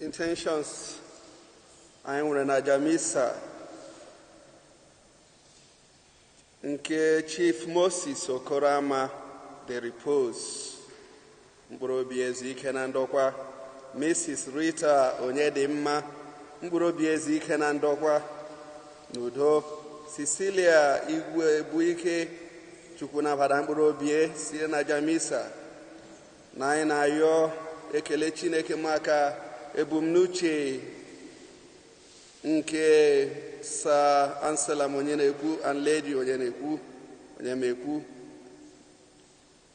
intentions anyị nwere na Jamisa nke Chief Moses Okorama the Repose mkpụrụ obi ezi ike na ndokwa, Mrs. Rita Onyedimma mkpụrụ obi ezi ike na ndokwa n'udo, Cecilia Igwe Ebuike Chukwu nabata mkpụrụ obi si na Jamisa na anyị na-ayọ ekele Chineke maka ebumnuche nke Sir Anselm onye na-ekwu and Lady onye na-ekwu onye mekwu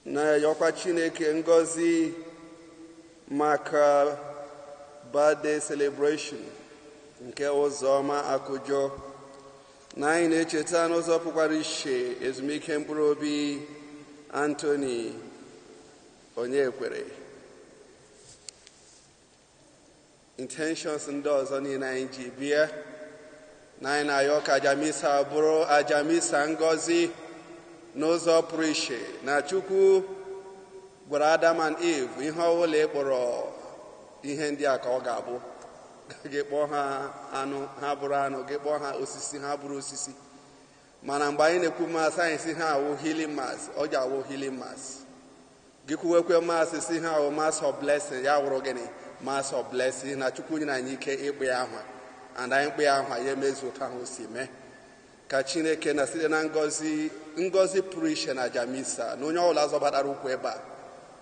na yọkwa Chineke ngọzi maka birthday celebration nke Ụzọma Akụjọ na anyị na-echeta n'ụzọ pụkwara iche ezumike mkpụrụ obi Anthony Onyekwere. Intentions ndị ọzọ niile anyị ji bịa na anyị na-ayọ ka Jamisa bụrụ Jamisa ngọzi n'ụzọ pụrụ iche, na Chukwu gwara Adam and Eve ihe ọbụla ịkpọrọ ihe ndị a ka ọ ga-abụ. Gị kpọọ ha anụ ha bụrụ anụ, gị kpọọ ha osisi ha bụrụ osisi. Mana mgbe anyị na-ekwu mass anyị si ha awụ healing mass, ọ ji awụ healing mass. Gị kwuwekwe mass si ha awụ mass of blessing, ya wụrụ gịnị? Mass of blessing, na Chukwu nyere anyị ike ịkpụ ya ahụ, and anyị kpụ ya ahụ ya emezu otu ahụ si mee. Ka Chineke na site na ngọzi pụrụ iche na Jamisa na onye ọbụla zọbatara ụkwụ ebe a,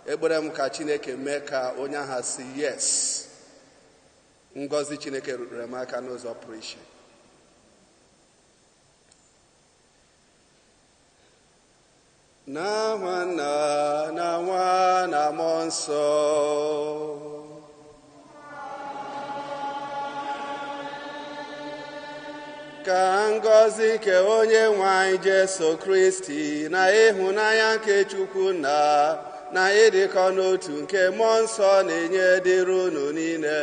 ekpere m ka Chineke mee ka onye ahụ si yes. Ngọzi Chineke rurere m aka n'ụzọ pụrụ iche. Na Nwa na Nwa na Mmụọ Nsọ. Ka ngọzi nke onye nwe anyị Jesu Kristi na ịhụnanya nke Chukwu na ịdịkọ n'otu nke Mmụọ Nsọ na-enye dịrị unu niile.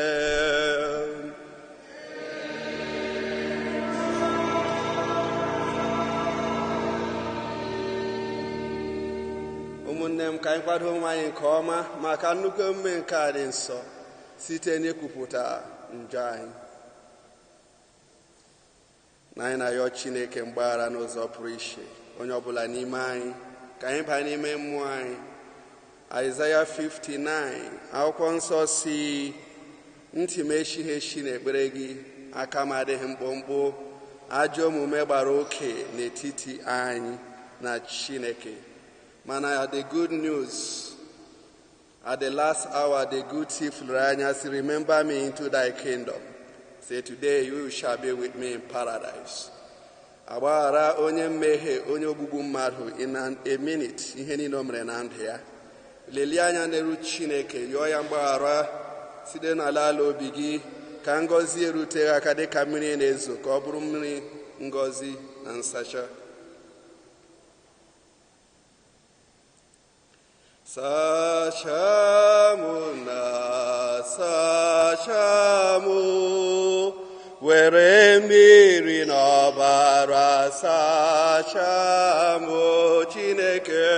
Ụmụnne m, ka anyị kwado onwe anyị nke ọma maka nnukwu emume nke a dị nsọ site n'ikwupụta njọ anyị. Na anyị na-ayọ Chineke mgbaghara n'ụzọ pụrụ iche onye ọbụla n'ime anyị, ka anyị baa n'ime mmụọ anyị. Aịzaya 59 akwụkwọ nsọ si, ntị m echighị echi n'ekpere gị, aka m adịghị mkpụmkpụ, ajọ omume gbara oke n'etiti anyị na Chineke. Mana the good news, at the last hour the good thief lụrụ anya si, remember me into thy kingdom. Say, today you shall be with me in paradise. Agbaghara onye mmehie onye ogbugbu mmadụ in a minute ihe niile o mere na ndụ ya. Lelie anya n'elu Chineke, yọọ ya mgbaghara site n'ala ala obi gị, ka ngọzi erute aka dị ka mmiri na-ezo, ka ọ bụrụ mmiri ngọzi na nsacha. Sachamu were mmiri n'ọbara sachamu Chineke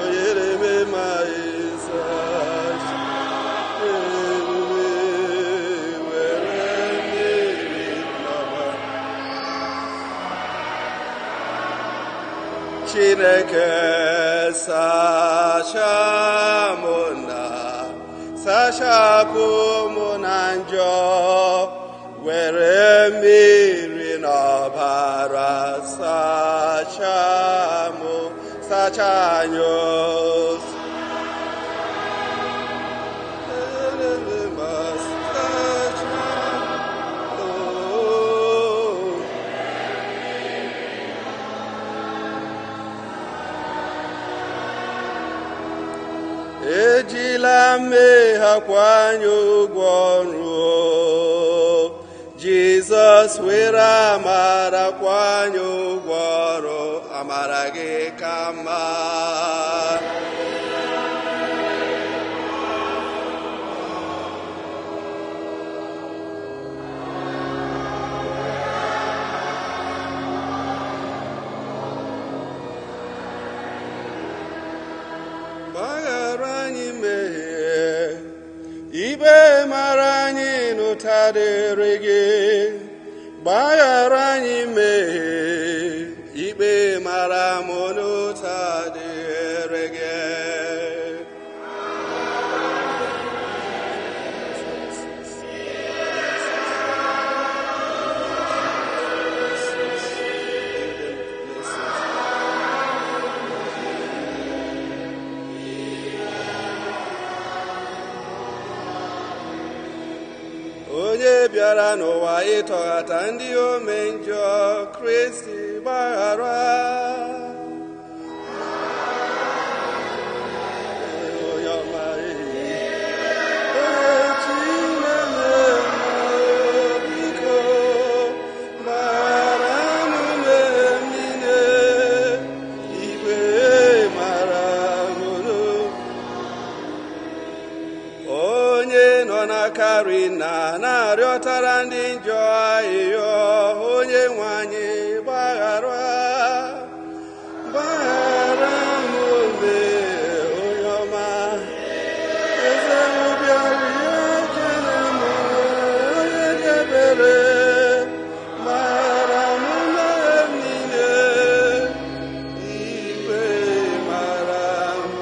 onyere m ma Chineke sachapụ mụ na njọ, were mmiri n'ọbara sacha anyị. Ejila mmehie akwanye ụgwọ ọrụ, Jizọs were amara kwanye ụgwọ ọrụ, amara gị ka mma. Gbaghara anyị mmehie Ikpe mara anyị n'ụta dịrị gị, gbaghara anyị mmehie. Ikpe mara m n'ụta dịrị gị. Onye bịara n'ụwa ịtọghata ndị ome njọ, Kristi gbaghara. Onye ọma Chineke biko gbaghara m mmehie m niile. Ikpe mara m onye nọ n'aka nri na-arịọtara ndị njọ ahịhịa. Onye nwe anyị gbaghara m mmehie. Onye ọma eze m bịara ihe kele m. Onye dị ebere gbaghara m mmehie m niile. Ikpe mara m.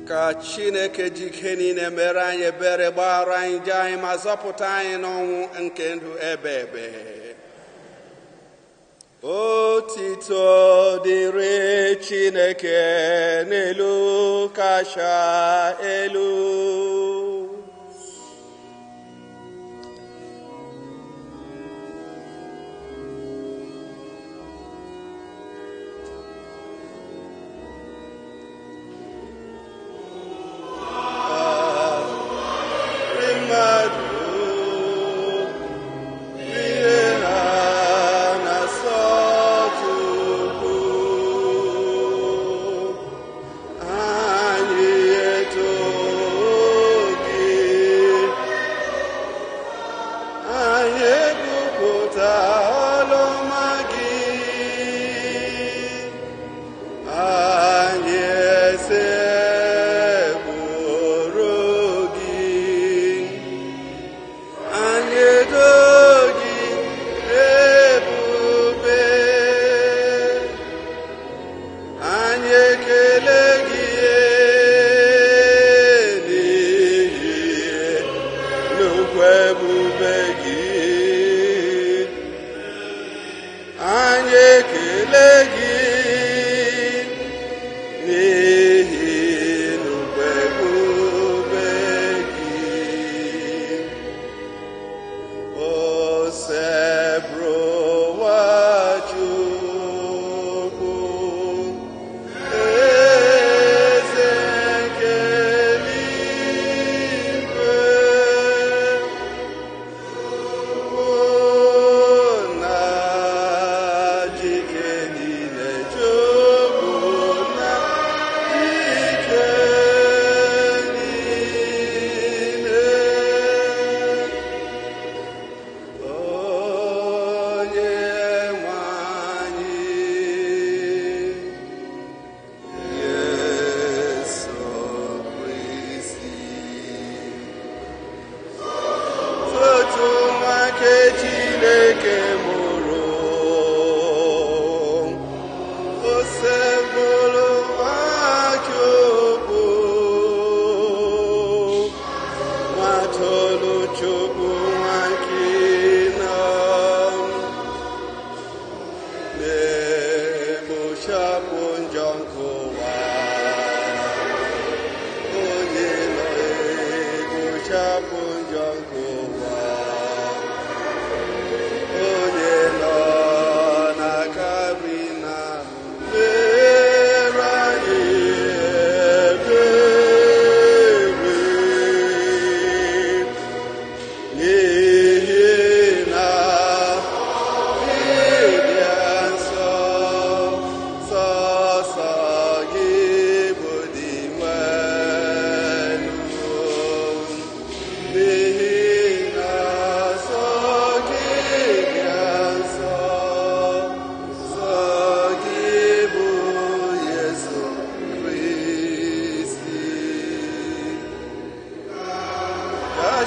Ka Chineke jike niile mere anyị ebere, gbaghara anyị njọ anyị ma zọpụta anyị n'ọnwụ nke ndụ ebe ebe. Otito dịrị Chineke n'elu kacha elu.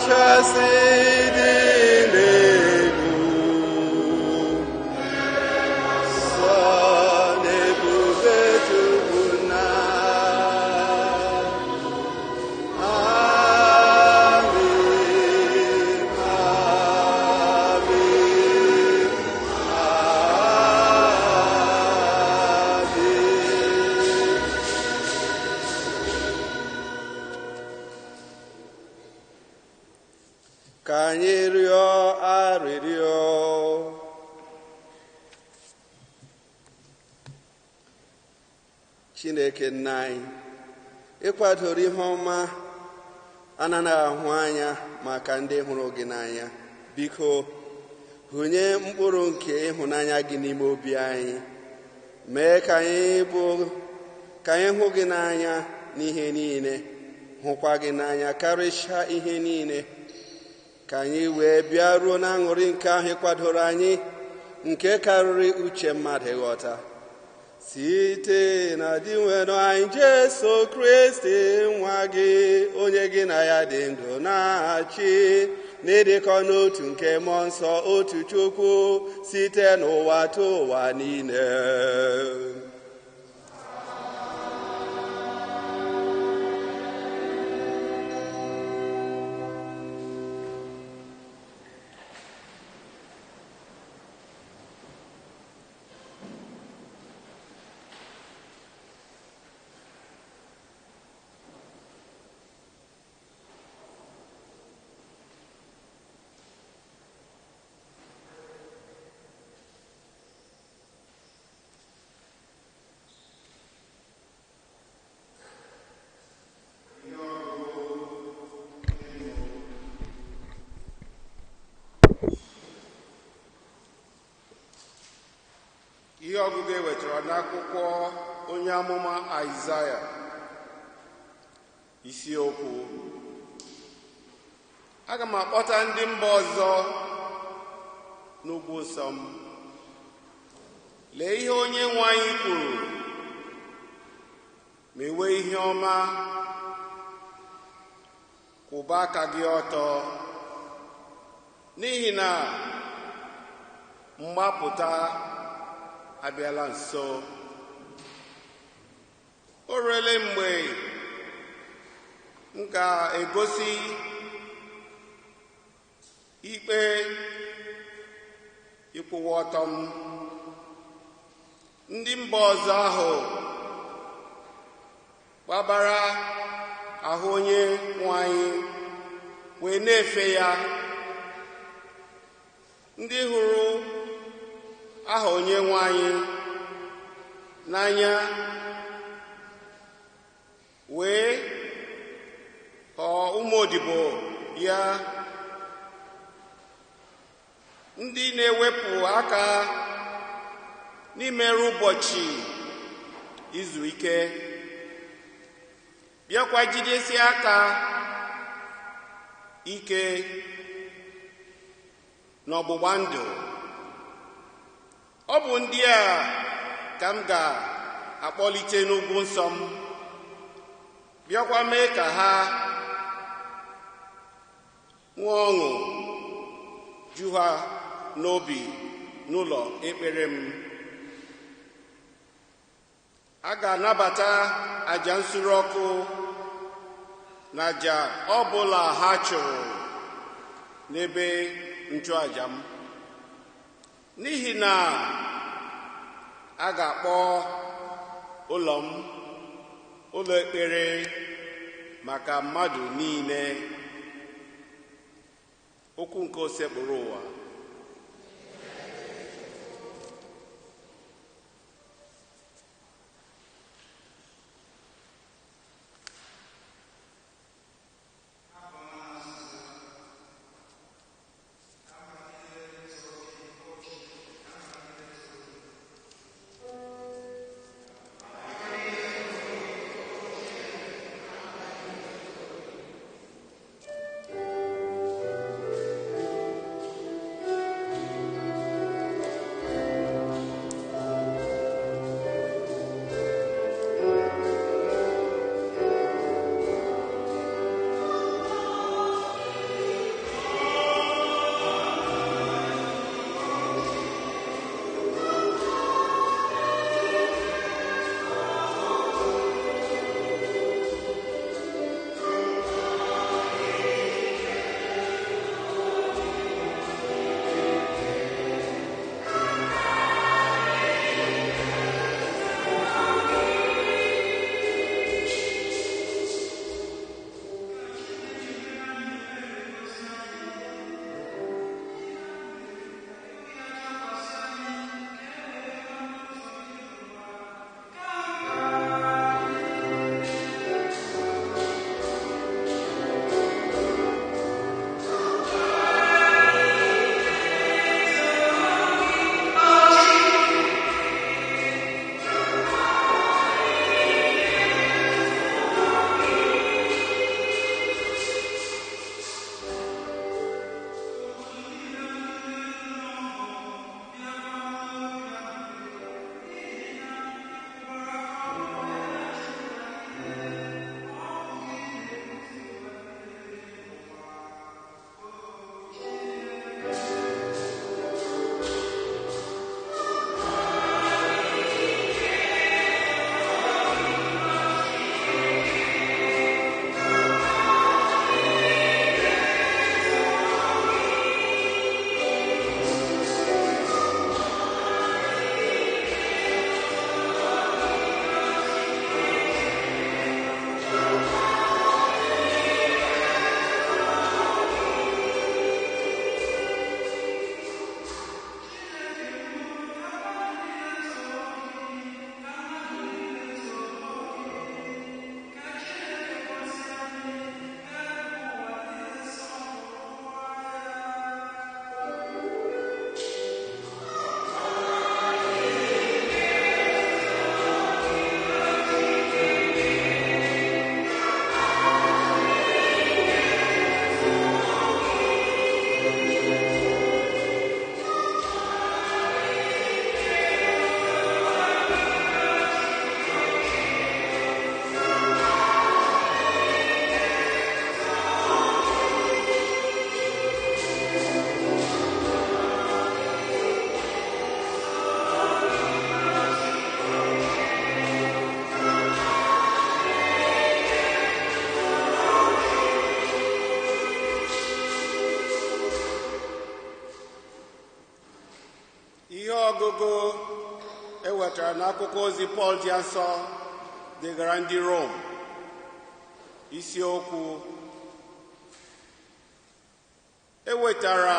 kachasị dị n'elu, sọ n'ebube Chukwu nna. Amen, amen, amen. Ka anyị rịọ arịrịọ. Chineke nna anyị, ịkwadoro ihe ọma anaghị ahụ anya maka ndị hụrụ gị n'anya. Biko hụnye mkpụrụ nke ịhụnanya gị n'ime obi anyị. Mee ka anyị hụ gị n'anya n'ihe niile, hụkwa gị n'anya karịchaa ihe niile, ka anyị wee bịa ruo na aṅụrị nke ahụ ịkwadoro anyị, nke karịrị uche mmadụ ịghọta, site na dị nwere anyị Jesu Kristi nwa gị, onye gị na ya dị ndụ na-achị na-edekọ n'otu nke mmụọ nsọ, otu Chukwu, site n'ụwa ta ụwa niile. Ihe ọgụgụ ewetara n'akwụkwọ onye amụma Aịzaya, isiokwu: aga m akpọta ndị mba ọzọ n'ugwu nsọ m. Lee ihe onye nwe anyị kwuru: mewe ihe ọma, kwụba aka gị ọtọ, n'ihi na mgbapụta abịala nso. O ruole mgbe m ga-egosi ikpe ịkwụwa ọtọ m. Ndị mba ọzọ ahụ gbabara ahụ onye nwe anyị wee na-efe ya, ndị hụrụ aha onye nwe anyị n'anya wee ghọọ ụmụ odibo ya, ndị na-ewepụ aka n'imerụ ụbọchị izu ike, bịakwa jidesi aka ike n'ọgbụgba ndụ. Ọ bụ ndị a ka m ga-akpọlite n'ugwu nsọ m, bịakwa mee ka ha nwee ọṅụ ju ha n'obi n'ụlọ ekpere m. A ga-anabata àjà nsure ọkụ na àjà ọbụla ha chụrụ n'ebe nchụàjà m, n'ihi na a ga-akpọ ụlọ m ụlọ ekpere maka mmadụ niile. Okwu nke osekpụrụ ụwa. n'akwụkwọ ozi Pọl dị asọ degara ndị Rom isiokwu ewetara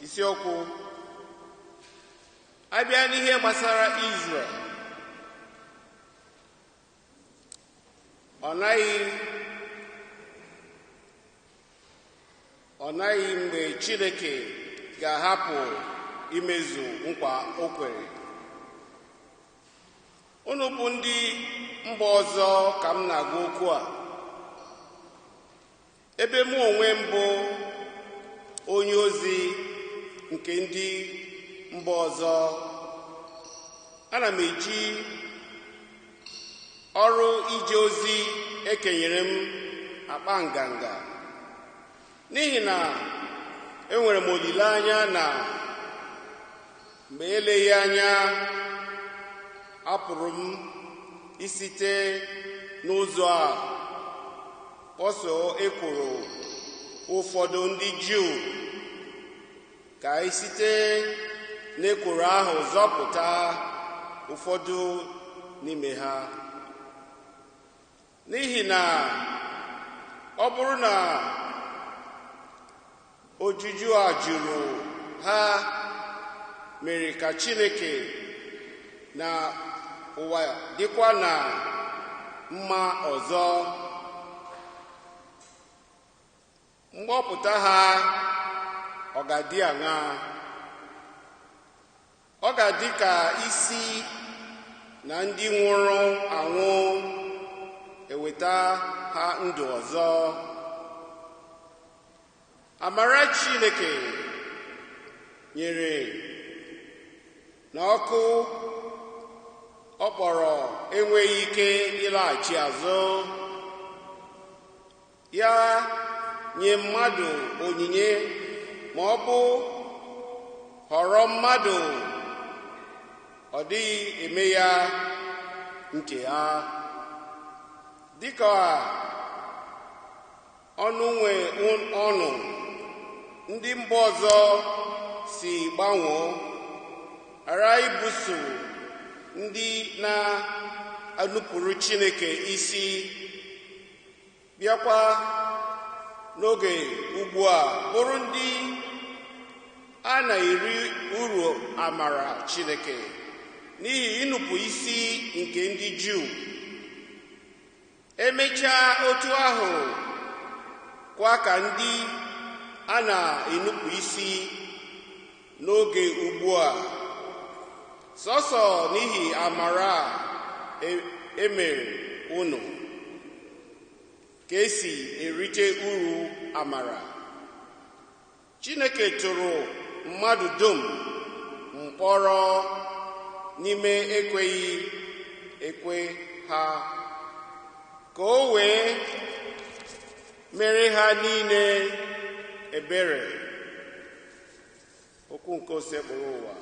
isiokwu abịa n'ihe gbasara Izrel, ọ naghị mgbe Chineke ga-ahapụ imezu nkwa o kwere. Unu bụ ndị mba ọzọ ka m na-agwa okwu a, ebe mụ onwe m bụ onye ozi nke ndị mba ọzọ. Ana m eji ọrụ ije ozi ekenyere m akpa nganga, n'ihi na enwere m olileanya na mgbe eleghị anya apụrụ m isite n'ụzọ a ọsọ ekwuru ụfọdụ ndị Juu ka site n'ekworo ahụ zọpụta ụfọdụ n'ime ha. N'ihi na ọ bụrụ na ojuju a juru ha mere ka Chineke na ụwa dịkwa na mma ọzọ, mgbọpụta ha ọ ga-adị aṅaa? Ọ ga-adị ka isi na ndị nwụrụ anwụ eweta ha ndụ ọzọ. Amara Chineke nyere na ọkụ ọ kpọrọ enweghị ike ịlaghachi azụ, ya nye mmadụ onyinye ma ọ bụ họrọ mmadụ, ọ dịghị eme ya nke ha. Dịka ọnụ nwe ọnụ ndị mba ọzọ si gbanwoo, ghara ibuso ndị na-anụpụrụ Chineke isi, bịakwa n'oge ugbu a bụrụ ndị a na-eri uru amara Chineke n'ihi ịnụpụ isi nke ndị Juu. Emechaa otu ahụ kwa ka ndị a na-enupụ isi n'oge ugbu a, sọsọ n'ihi amara emere unu ka esi erite uru amara. Chineke tụrụ mmadụ dum mkpọrọ n'ime ekweghị ekwe ha, ka o wee mere ha niile ebere. Okwu nke osekpụrụ ụwa.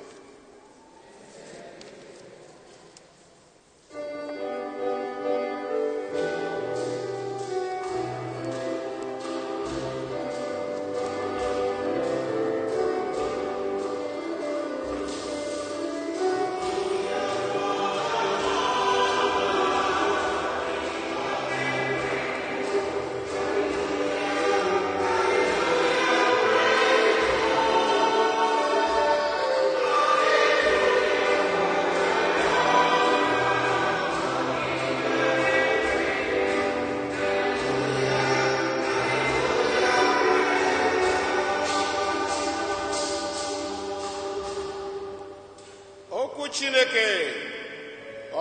Chineke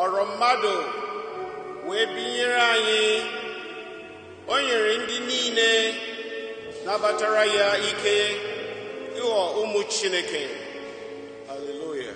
ọrụ mmadụ wee binyere anyị. O nyere ndị niile nabatara ya ike ịghọ ụmụ Chineke. Haleluya.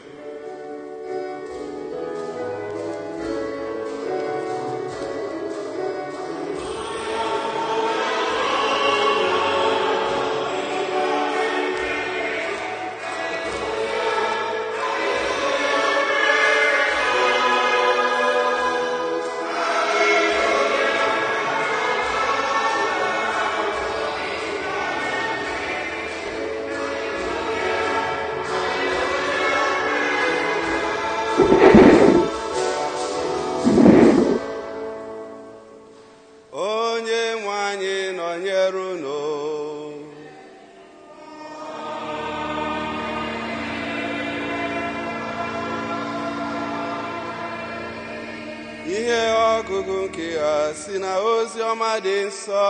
ihe ọgụgụ nke ya si na ozi ọma dị nsọ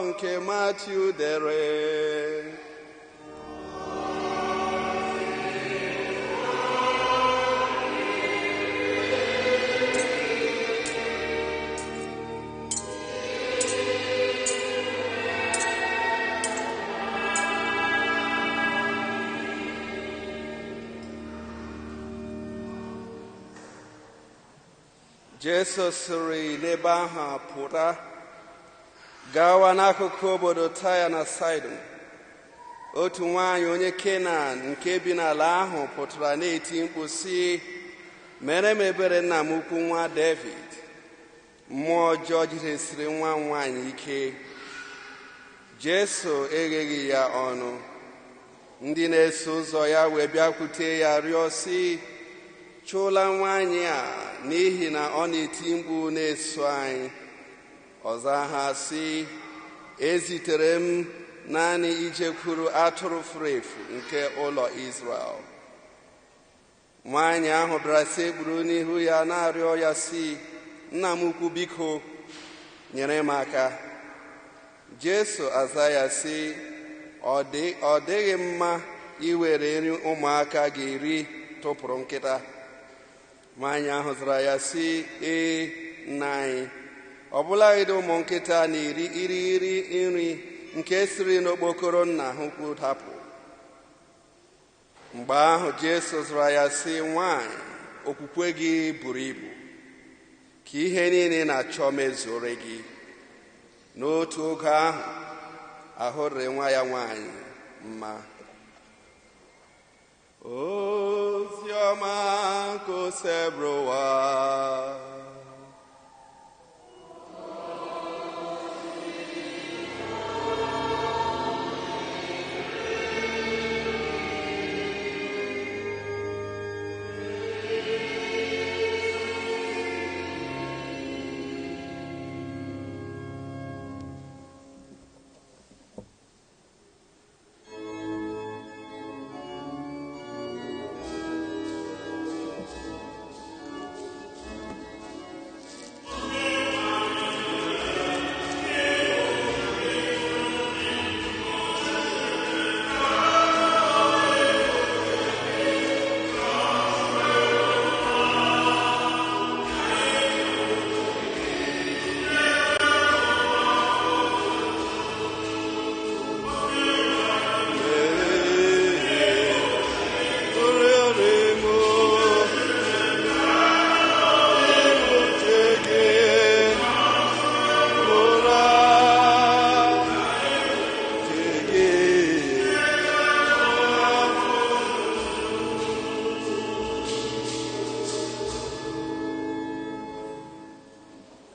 nke Matiu dere. Jesu siri n'ebe ahụ pụta gawa n'akụkụ obodo Taya na Saịdọn. Otu nwaanyị onye Kenan nke bi n'ala ahụ pụtara na-eti mkpu sị, mere m ebere nna m ukwu nwa David. Mmụọ ọjọọ jidesiri nwa nwaanyị ike. Jesu egheghị ya ọnụ. Ndị na-eso ụzọ ya wee bịakwute ya rịọ sị, chụla nwaanyị a n'ihi na ọ na-eti mkpu na-eso anyị. Ọza ha sị, ezitere m naanị ijekwuru atụrụ furu efu nke ụlọ Izrel. Nwaanyị ahụ bịara sekpuru n'ihu ya na-arịọ ya sị, nna m ukwu, biko nyere m aka. Jesu aza ya sị, ọ dịghị mma iwere nri ụmụaka ga-eri tụpụrụ nkịta. Nwaanyị ahụ zara ya sị, ee nna anyị, ọbụladị ụmụ nkịta na-eri irighiri nri nke siri n'okpokoro nna ha ukwu dapụ. Mgbe ahụ Jesu zara ya sị, nwaanyị, okwukwe gị buru ibu, ka ihe niile na-achọ mezuore gị. N'otu oge ahụ, ahụ rịrị nwa ya nwaanyị mma. Oziọma nke osebụrụ ụwa.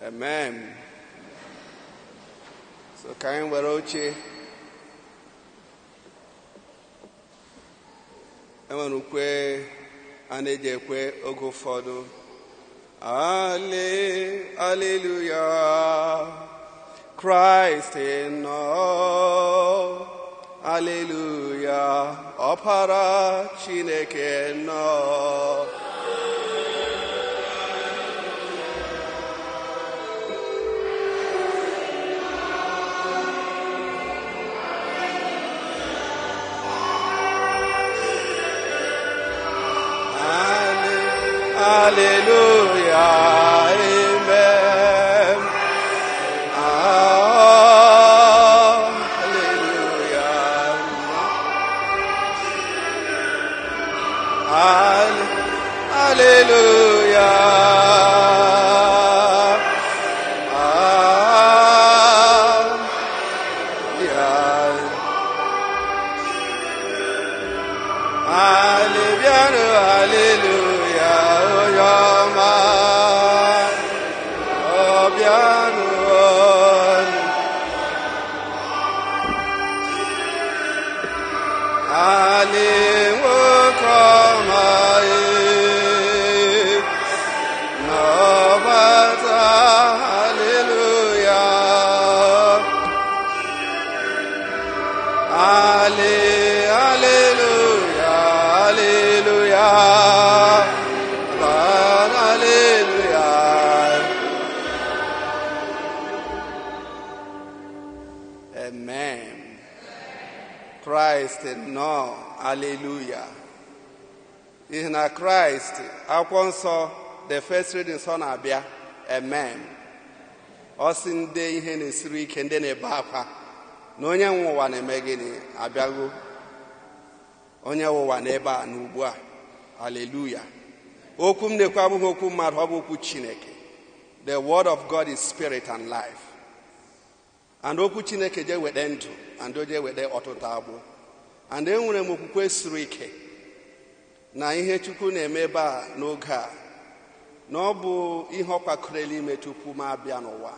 Amen. So ka anyị were oche. Enwere ukwe a na-eji ekwe oge ụfọdụ. Hallelujah, Christ in all. Hallelujah, Ọpara Chineke nọ. Hallelujah, amen. Hallelujah. Hallelujah. Christ nọ. Hallelujah. Ihe na Christ akwụkwọ nsọ the first reading sọ na-abịa. Amen. Ọ sị ndị ihe na-esiri ike ndị na-ebe akwa na onye nwe ụwa na-eme gịnị abịago. Onye nwe ụwa n'ebe a n'ugbu a. Hallelujah. Okwu m na-ekwu abụghị okwu mmadụ, ọ bụ okwu Chineke. The word of God is spirit and life. And okwu Chineke je wede ndụ and o je wede ọtụtụ agbụ. And enwere m okwukwe siri ike na ihe Chukwu na-eme ebe a n'oge a na ọ bụ ihe ọ kwakorela ime tupu m abịa n'ụwa.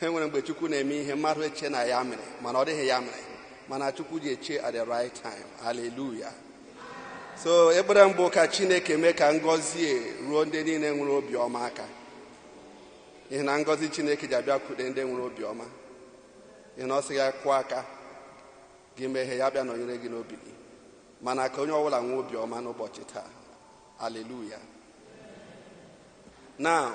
Enwere mgbe Chukwu na-eme ihe mmadụ eche na ya mere mana ọ dịghị ya mere, mana Chukwu ji eche at the right time. Hallelujah. So ekpere mbụ ka Chineke mee ka ngọzi ruo ndị niile nwere obiọma aka. Ihe na ngọzi Chineke ji abịa kwude ndị nwere obiọma. Ihe na ọ sị ya kwụọ aka gị meghe ya bịa nọnyere gị n'obi gị, mana ka onye ọbụla nwee obiọma n'ụbọchị taa. Hallelujah. Now,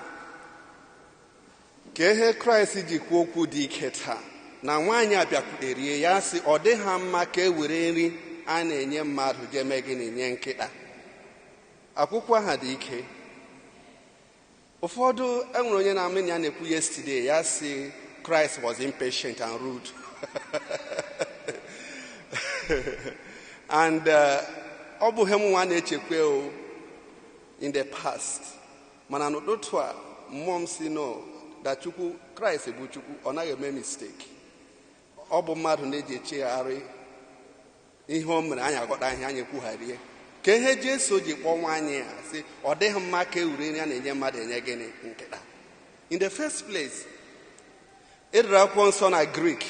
ka ihe Kraịst ji kwuo okwu dị ike taa na nwaanyị abịakwuterie ya sị ọ dị ha mma ka e were nri a na-enye mmadụ ga-eme gịnị nye nkịta. Akwụkwọ aha dị ike. Ụfọdụ enwere onye na-amị ya na-ekwu yesterday ya sị Christ was impatient and rude. And ọ bụ hem nwa na-echekwa in the past. Mana n'ụtụtụ a mmụọ m si no that Chukwu Christ bụ Chukwu, ọ naghị eme mistake. Ọ bụ mmadụ na-eji echegharị ihe o mere anyị agọta ihe anyị ekwugharie. Ka ihe Jesu ji kpọọ nwaanyị a sị ọ dịghị mma ka e were nri a na-enye mmadụ enye gịnị nkịta. In the first place, edere akwụkwọ nsọ na Greek,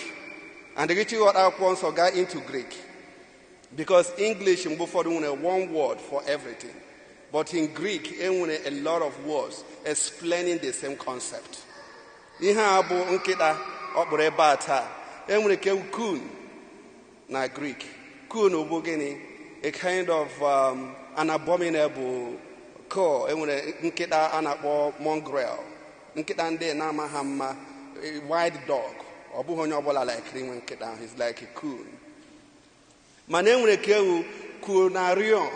and gị chịghọta akwụkwọ nsọ gaa into Greek, because English mgbe ụfọdụ nwere one word for everything, but in Greek enwere a lot of words explaining the same concept. Ihe a bụ nkịta ọ kpụrụ ebe a taa enwere ke kun na Greek. Kun bụ gịnị? A kind of an abominable cur. Enwere nkịta a na-akpọ mongrel, nkịta ndị na-amaghị mma, a wild dog. Ọ bụghị onye ọbụla like nwe nkịta ahụ. He's like a coon. Mana enwere ka ewu kunarion.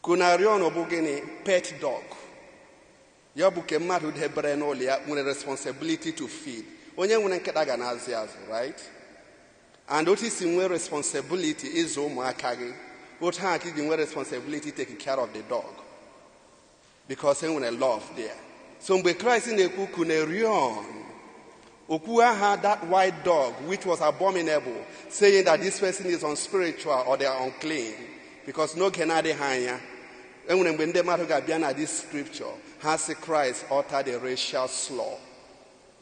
Kunarion bụ gịnị? Pet dog. Ya bụ ke mmadụ debere n'ụlọ ya nwere responsibility to feed. Onye nwere nkịta ga na-azụ azụ, right? And otu isi nwere responsibility ịzụ ụmụaka gị, otu ha ka iji nwere responsibility taking care of the dog, because enwere love there. So mgbe Christ na-ekwu kunarion, okwu aha that white dog which was abominable, saying that this person is unspiritual or they are unclean, because n'oge na-adịghị anya enwere mgbe ndị mmadụ ga-abịa na this scripture ha sị Christ uttered a racial slur.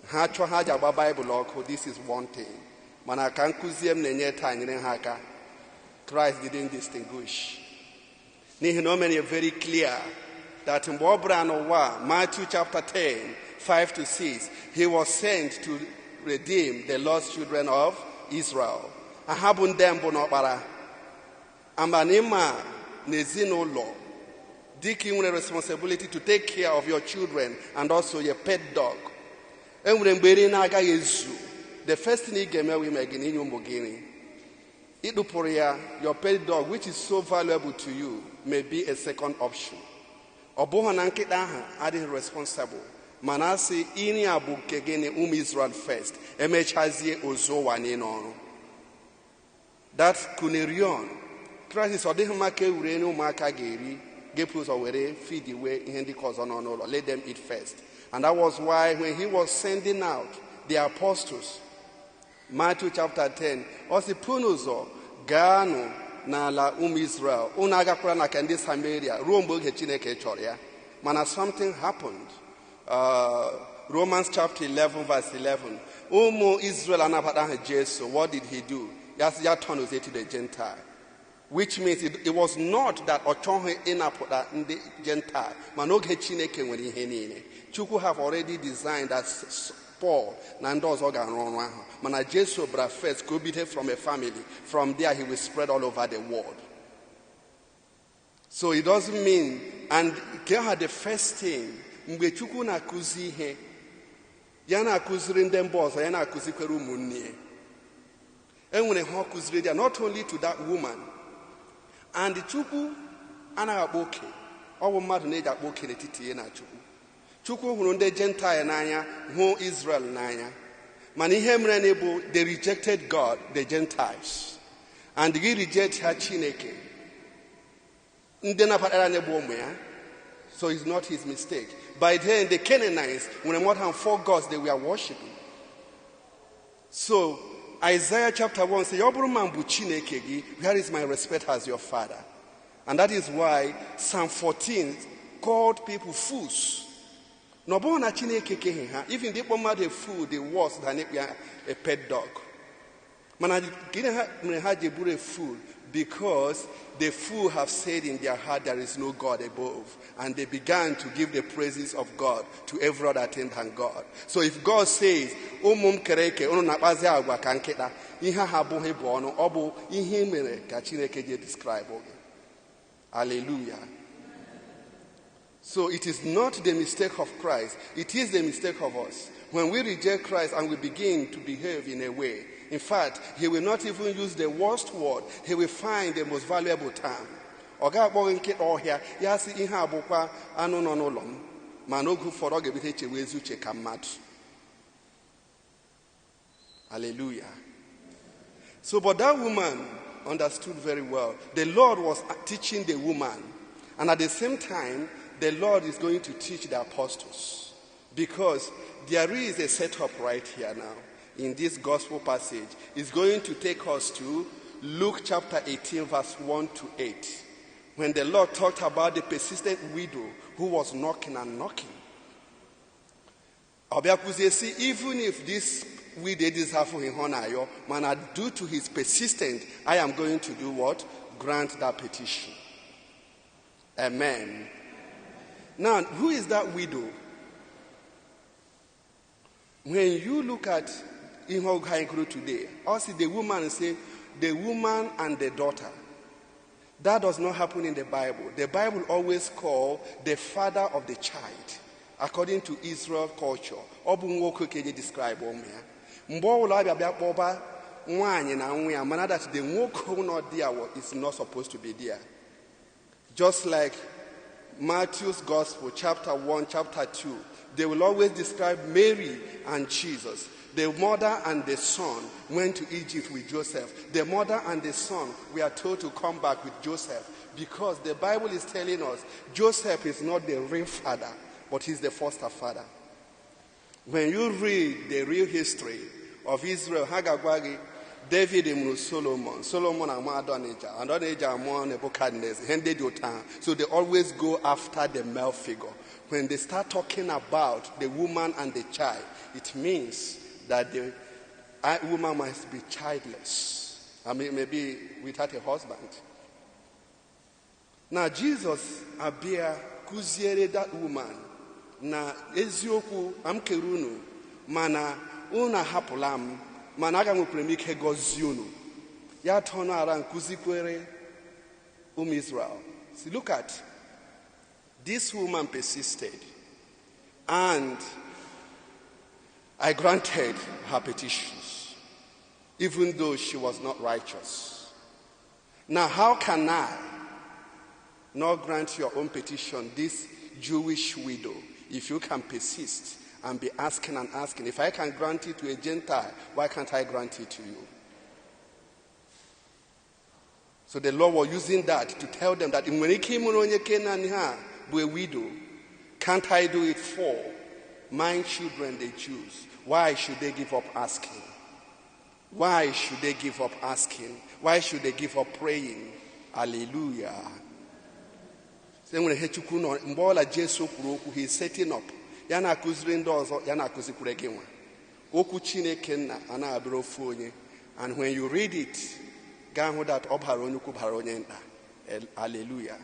Ha chọọ ha ji agba Bible ọkụ. This is one thing. Mana ka nkụzie m na-enye taa nyere ha aka. Christ didn't distinguish. N'ihi na o mere very clear that mgbe ọ bụla n'ụwa, Matthew chapter 10, 5-6, he was sent to redeem the lost children of Israel. Ha bụ ndị mbụ n'ọkpara. Amanima n'ezinụlọ, dịka ị nwere responsibility to take care of your children and also your pet dog. Enwere mgbe iri na-agaghị ezu, the first thing ị ga-eme wụ ime gịnị? Inye ụmụ gị nri. Ịdụpụrụ ya, your pet dog which is so valuable to you may be a second option. Ọ bụghị na nkịta ahụ adịghị responsible, mana asị nri a bụ nke gịnị? Ụmụ Israel first, emechazie ozu ụwa niile ọrụ. That kunarion, Christ ọ dịghị mma ka e were nri ụmụaka ga-eri gepụ ụzọ were feed iwe ihe ndị ka ọzọ nọ n'ụlọ. Let them eat first. And that was why when he was sending out the apostles, Matthew chapter 10, ọ sị punu ụzọ gaanụ n'ala ụmụ Israel, unu agakwara na ka ndị Samaria ruo mgbe oge Chineke chọrọ ya. Mana something happened. Romans chapter 11 verse 11, ụmụ Israel anabataghị Jesu. What did he do? Ya turn ozi to the Gentile, which means it was not that ọ chọghị ịnapụta ndị Gentile, mana oge Chineke nwere ihe niile. Chukwu have already designed that Paul na ndị ọzọ ga-arụ ọrụ ahụ, mana Jesu bra first ka o bido from a family. From there he will spread all over the world. So it doesn't mean, and ke ha the first thing mgbe Chukwu na-akụzi ihe ya na-akụziri ndị mba ọzọ, ya na-akụzikwere ụmụnne ya. Not only to that woman, and the Chukwu anaghị ọ bụ mmadụ na-eji akpa oke n'etiti ya na Chukwu. Chukwu hụrụ ndị Gentile n'anya, hụ Israel n'anya. Mana ihe mere na bụ they rejected God, the Gentiles. And he reject ha Chineke. Ndị na-akpatara na bụ ụmụ ya. So it's not his mistake. By then, the Canaanites, when more than 4 gods they were worshipping. So, Isaiah chapter 1 says, where is my respect as your father? And that is why Psalm 14 called people fools. Even the mad a fool, they worse than a pet dog. A fool because the fool have said in their heart there is no God above, and they began to give the praises of God to every other thing than God. So if God says, describe. Hallelujah. So it is not the mistake of Christ, it is the mistake of us. When we reject Christ and we begin to behave in a way, in fact, he will not even use the worst word. He will find the most valuable term. Hallelujah. So, but that woman understood very well. The Lord was teaching the woman. And at the same time, the Lord is going to teach the apostles. Because there is a setup right here now. In this gospel passage is going to take us to Luke chapter 18 verse 1 to 8, when the Lord talked about the persistent widow who was knocking and knocking. Even if this widow deserves in honor, man, due to his persistence, I am going to do what? Grant that petition. Amen. Now, who is that widow? When you look at in today, also the woman say the woman and the daughter. That does not happen in the Bible. The Bible always calls the father of the child, according to Israel culture. Describe that the not there is not supposed to be there. Just like Matthew's Gospel, chapter 1, chapter 2, they will always describe Mary and Jesus. The mother and the son went to Egypt with Joseph. The mother and the son were told to come back with Joseph, because the Bible is telling us Joseph is not the real father, but he's the foster father. When you read the real history of Israel, Hagagwagi, David and Solomon and Adonijah, and Adonijah and Nebuchadnezzar, so they always go after the male figure. When they start talking about the woman and the child, it means that the woman must be childless. I mean, maybe without a husband. Now, Jesus appeared kuziere that woman. Na ezioku amkerunu mana una hapulam mana aga mupremike goziunu. Ya tona aran kuzikwere Israel. See, look at this woman persisted, and I granted her petitions, even though she was not righteous. Now, how can I not grant your own petition, this Jewish widow, if you can persist and be asking and asking? If I can grant it to a Gentile, why can't I grant it to you? So the Lord was using that to tell them that when he came on a widow, can't I do it for my children, the Jews? Why should they give up asking? Why should they give up asking? Why should they give up praying? Hallelujah. He's setting up. Yana kuzirin dozo, yana kuzikuregewa. Oku Chineke na ana abiro fonye. And when you read it, gaho that obharonyu kubharonyenda. Hallelujah.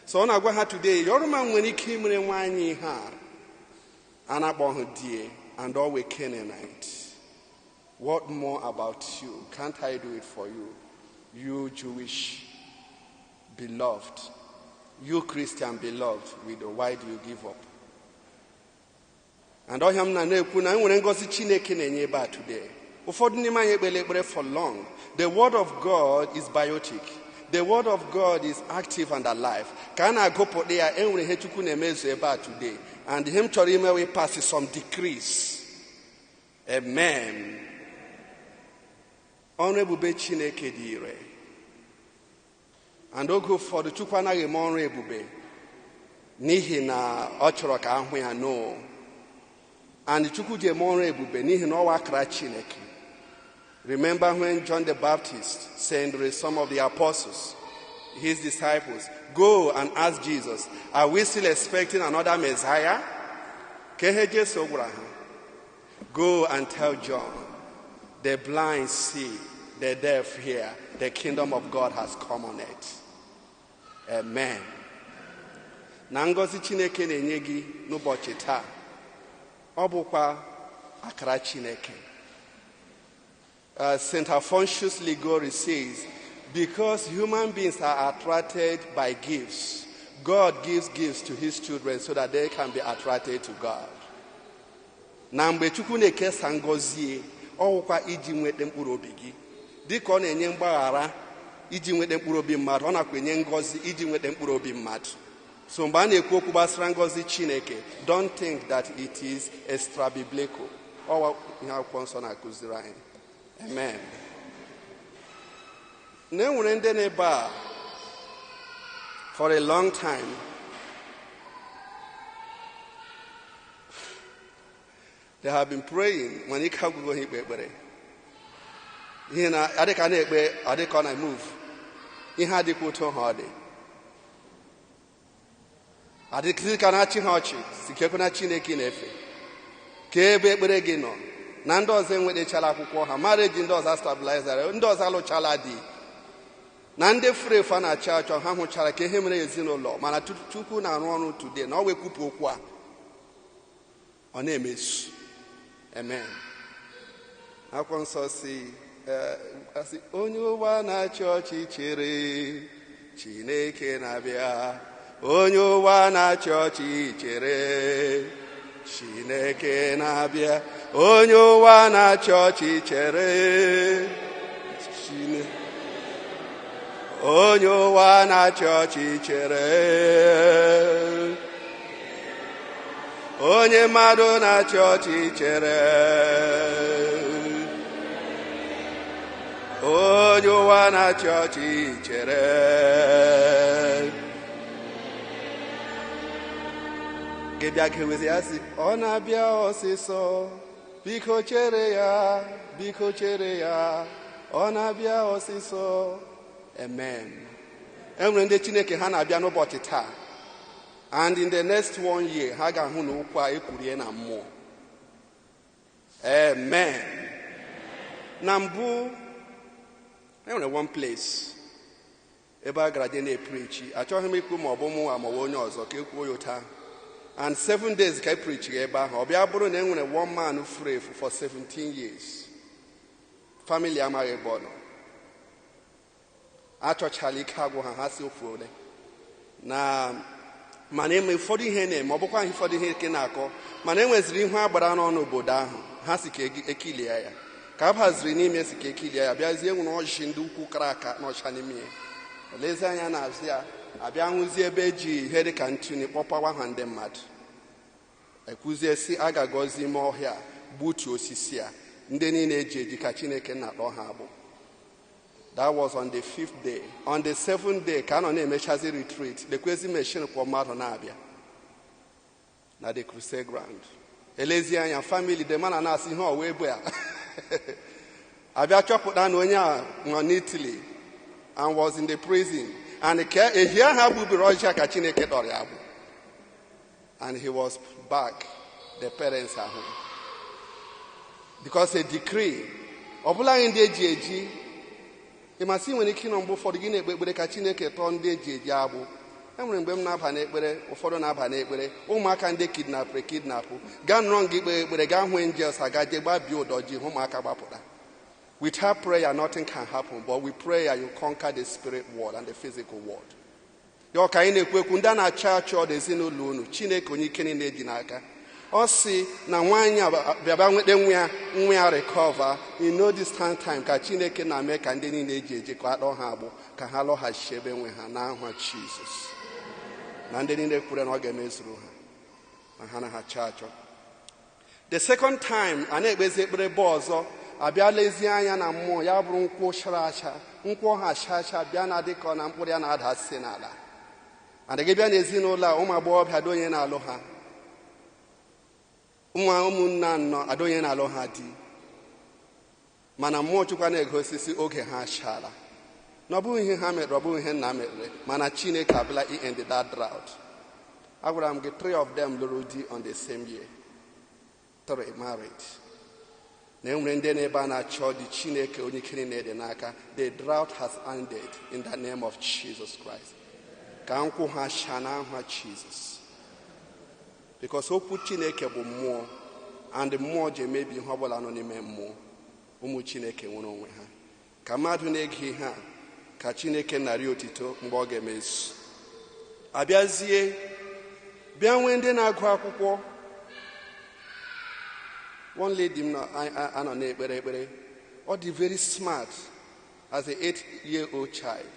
So on agwa today, your man when he came in wani ha, anabon die, and all we Canaanite. What more about you? Can't I do it for you? You Jewish beloved, you Christian beloved widow, why do you give up? And all him na nekuna when ngozi Chineke nenye ba today. ụfọdụ n'ime anyị ekpele ekpere for long. The word of God is biotic. The word of God is active and alive. Ka a na-agụpụta ya enwere ihe Chukwu na-emezu ebe a today. And him chọrọ ime we pass some decrees. Amen. Ọrụ ebube Chineke dị ire. And oge ụfọdụ Chukwu anaghị eme ọrụ ebube n'ihi na ọ chọrọ ka ahụ ya no. And Chukwu ji eme ọrụ ebube n'ihi na ọwa akara Chineke. Remember when John the Baptist sent some of the apostles, his disciples, go and ask Jesus, are we still expecting another Messiah? Go and tell John, the blind see, the deaf hear, the kingdom of God has come on it. Amen. Na ngozi Chineke na-enye gị n'ụbọchị taa, ọ bụkwa akara Chineke. St. Alphonsus Ligori says, because human beings are attracted by gifts, God gives gifts to his children so that they can be attracted to God. Na mgbe Chukwu na-ekesa ngọzi, ọ bụkwa iji nweta mkpụrụ obi gị. Dịka ọ na-enye mgbaghara iji nweta mkpụrụ obi mmadụ, ọ nakwa enye ngọzi iji nweta mkpụrụ obi mmadụ. So mgbe a na-ekwu okwu gbasara ngọzi Chineke, don't think that it is extra biblical. Ọ ihe akwụkwọ nsọ na-akụziri anyị. Amen. Na enwere ndị na-ebe a for a long time. They have been praying when ike agwụgo ha ikpe ekpere. Ihe na adịka na-ekpe adịka ọ na-move. Ihe adịkwa otu ha ọ dị. Adịka na-achị ha ọchị sikekwa na Chineke na-efe. Ka ebe ekpere gị nọ. Na ndị ọzọ enwetachala akwụkwọ ha, marriage ndị ọzọ stabilizer, ndị ọzọ alụchala di. Na ndị furu efu a na-achọ achọ ha hụchara ka ihe mere ezinụlọ, mana Chukwu na-arụ ọrụ today na ọ wepụpụ okwu a ọ na-emesu. Amen. Akwụkwọ nsọ si onye ụwa na-achị ọchịchịrị Chineke na-abịa. Onye ụwa na-achị ọchịchịrị Chineke na-abịa. Onye ụwa na-achị ọchịchịrị Chineke. Onye ụwa na-achị ọchịchịrị. Onye mmadụ na-achị ọchịchịrị. Onye ụwa na-achị ọchịchịrị. Gebia gewezi ya si ọ na-abịa ọsịsọ, biko chere ya, biko chere ya, ọ na-abịa ọsịsọ. Amen. Enwere ndị Chineke ha na-abịa n'ụbọchị taa, and in the next 1 year ha ga-ahụ na okwu a ekwurie na mmụọ. Amen. Na mbụ enwere one place ebe a gara je na-eprechi. Achọghị m ikwu ma ọ bụ mụ ma onye ọzọ ka ekwuo ya taa. And 7 days ka preach ebe ahụ. Ọ bịa bụrụ na enwere one man free for 17 years. Family amaghị ebe ọ nọ. Achọchala ike agwụ ha si ofu ole. Na mana eme ụfọdụ ihe na-eme, ọ bụkwa ụfọdụ ihe eke na-akọ, mana enweziri ihu agbara n'ọnụ obodo ahụ, ha si ka ekilie ya. Ka a haziri n'ime si ka ekilie ya, bịazie nwere ọchịchị ndị ukwu kara aka n'ọcha n'ime ya. Olezi anya na-azụ ya, abịa hụzie ebe eji ihe dị ka ntụnụ kpọpawa ha ndị mmadụ. Ekwuzie si a ga-agọzi ime ọhịa gbutuo osisi a, ndị niile eji ka Chineke na-akpọ ha abụ. That was on the 5th day. On the 7th day, ka nọ na-emechazi retreat. Lekwezi machine kwa mmadụ na-abịa na the crusade ground. Elezi anya family the man na-asị ihe ọwa egbe a. Abịa chọpụta na onye a nọ n'Italy and was in the prison. And ehie ha gbubiri ọjịa ka Chineke dọrọ ya bụ. And he was back. The parents are home. Because a decree. Ọ bụla ndị eji eji. Ịmasị nwere ike ịnọ mgbe ụfọdụ gị na-ekpe ekpere ka Chineke tọọ ndị eji eji agbụ. Enwere mgbe m na-aba n'ekpere, ụfọdụ na-aba n'ekpere, ụmụaka ndị kidnapụ, gaa nrọ gị ikpe ekpere, gaa hụ angels, agaje gbabie ụdọ ji, ụmụaka gbapụta. Without prayer, nothing can happen, but with prayer, you conquer the spirit world and the physical world. Ya ka anyị na-ekwu ekwu ndị a na-achọ achọ ọdụ ezinụlọ unu, Chineke onye ike niile eji n'aka. ọ sị na nwaanyị bịaba nweta nwa ya recover in no distant time ka Chineke na-eme ka ndị niile eji eje ka akpọ ha agbụ ka ha lọghachi ebe nwe ha n'aha Jizọs, na ndị niile kwere na ọ ga-emezuru ha ma ha na ha achọ. The second time a na-ekpezi ekpere bụ ọzọ abịa lezie anya na mmụọ ya bụrụ nkwụ chara acha, nkwụ ha acha bịa na dịka na mkpụrụ ya na-adasị n'ala. Adịghị bịa n'ezinụlọ a ụmụ agbọghọbịa adonye na-alụ ha, ụmụnne anọ adonye na-alụ ha di, mana mmụọ Chukwu na-egosisi oge ha achara na ọ bụghị ihe ha mere, ọ bụghị ihe nna mere, mana Chineke abịala end that drought. Agwara m gị 3 of them lụrụ di on the same year, 3 married. Na enwere ndị n'ebe a na-achọ di Chineke onye ike na-ede n'aka. The drought has ended in the name of Jesus Christ. Ka nkwụ ha chaa n'aha Jizọs, because okwu Chineke bụ mmụọ, and mmụọ ji emebi ihe ọbụla nọ n'ime mmụọ. Ụmụ Chineke nwere onwe ha. Ka mmadụ na-ege ihe a, ka Chineke narị otito mgbe ọ ga-emezu. Abịazie bịa nwee ndị na-agụ akwụkwọ. One lady anọ na-ekpere ekpere, ọ dị very smart as an 8-year-old child,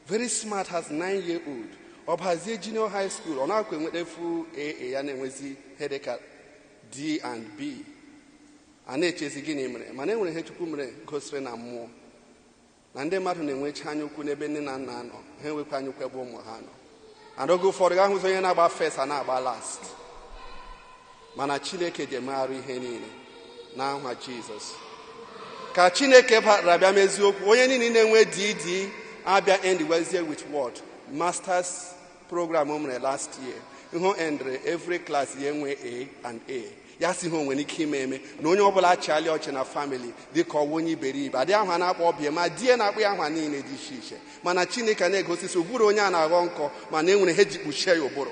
very smart as 9-year-old. Ọ bazie junior high school, ọ na-akwa enwetefu AA ya na-enwezi hedeka D and B. A na-echezi gịnị mere, mana enwere ihe Chukwu mere gosiri na mmụọ, na ndị mmadụ na-enwecha anya ukwu n'ebe nne na nna nọ, ha enwekwa anya ukwu ebe ụmụ ha nọ. And oge ụfọdụ ga-ahụzi onye na-agba first a na-agba last, mana Chineke ji emegharị ihe niile n'aha Jizọs. Ka Chineke bara bịa mezie okwu, onye niile na-enwe DD abịa end wezie with what? Masters program o mere last year. Ihe endre every class ya enwe A and A. Ya si ha nwere ike ime na onye ọbụla achịala ọchị na family dịka ọwụ onye iberibe. Adị ahụ na-akpọ ọbịa ma die na-akpụ ya ahụ niile dị iche iche. Mana Chineke na-egosisi ụbụrụ onye a na-aghọ nkọ mana enwere ha ji kpuchie ya ụbụrụ.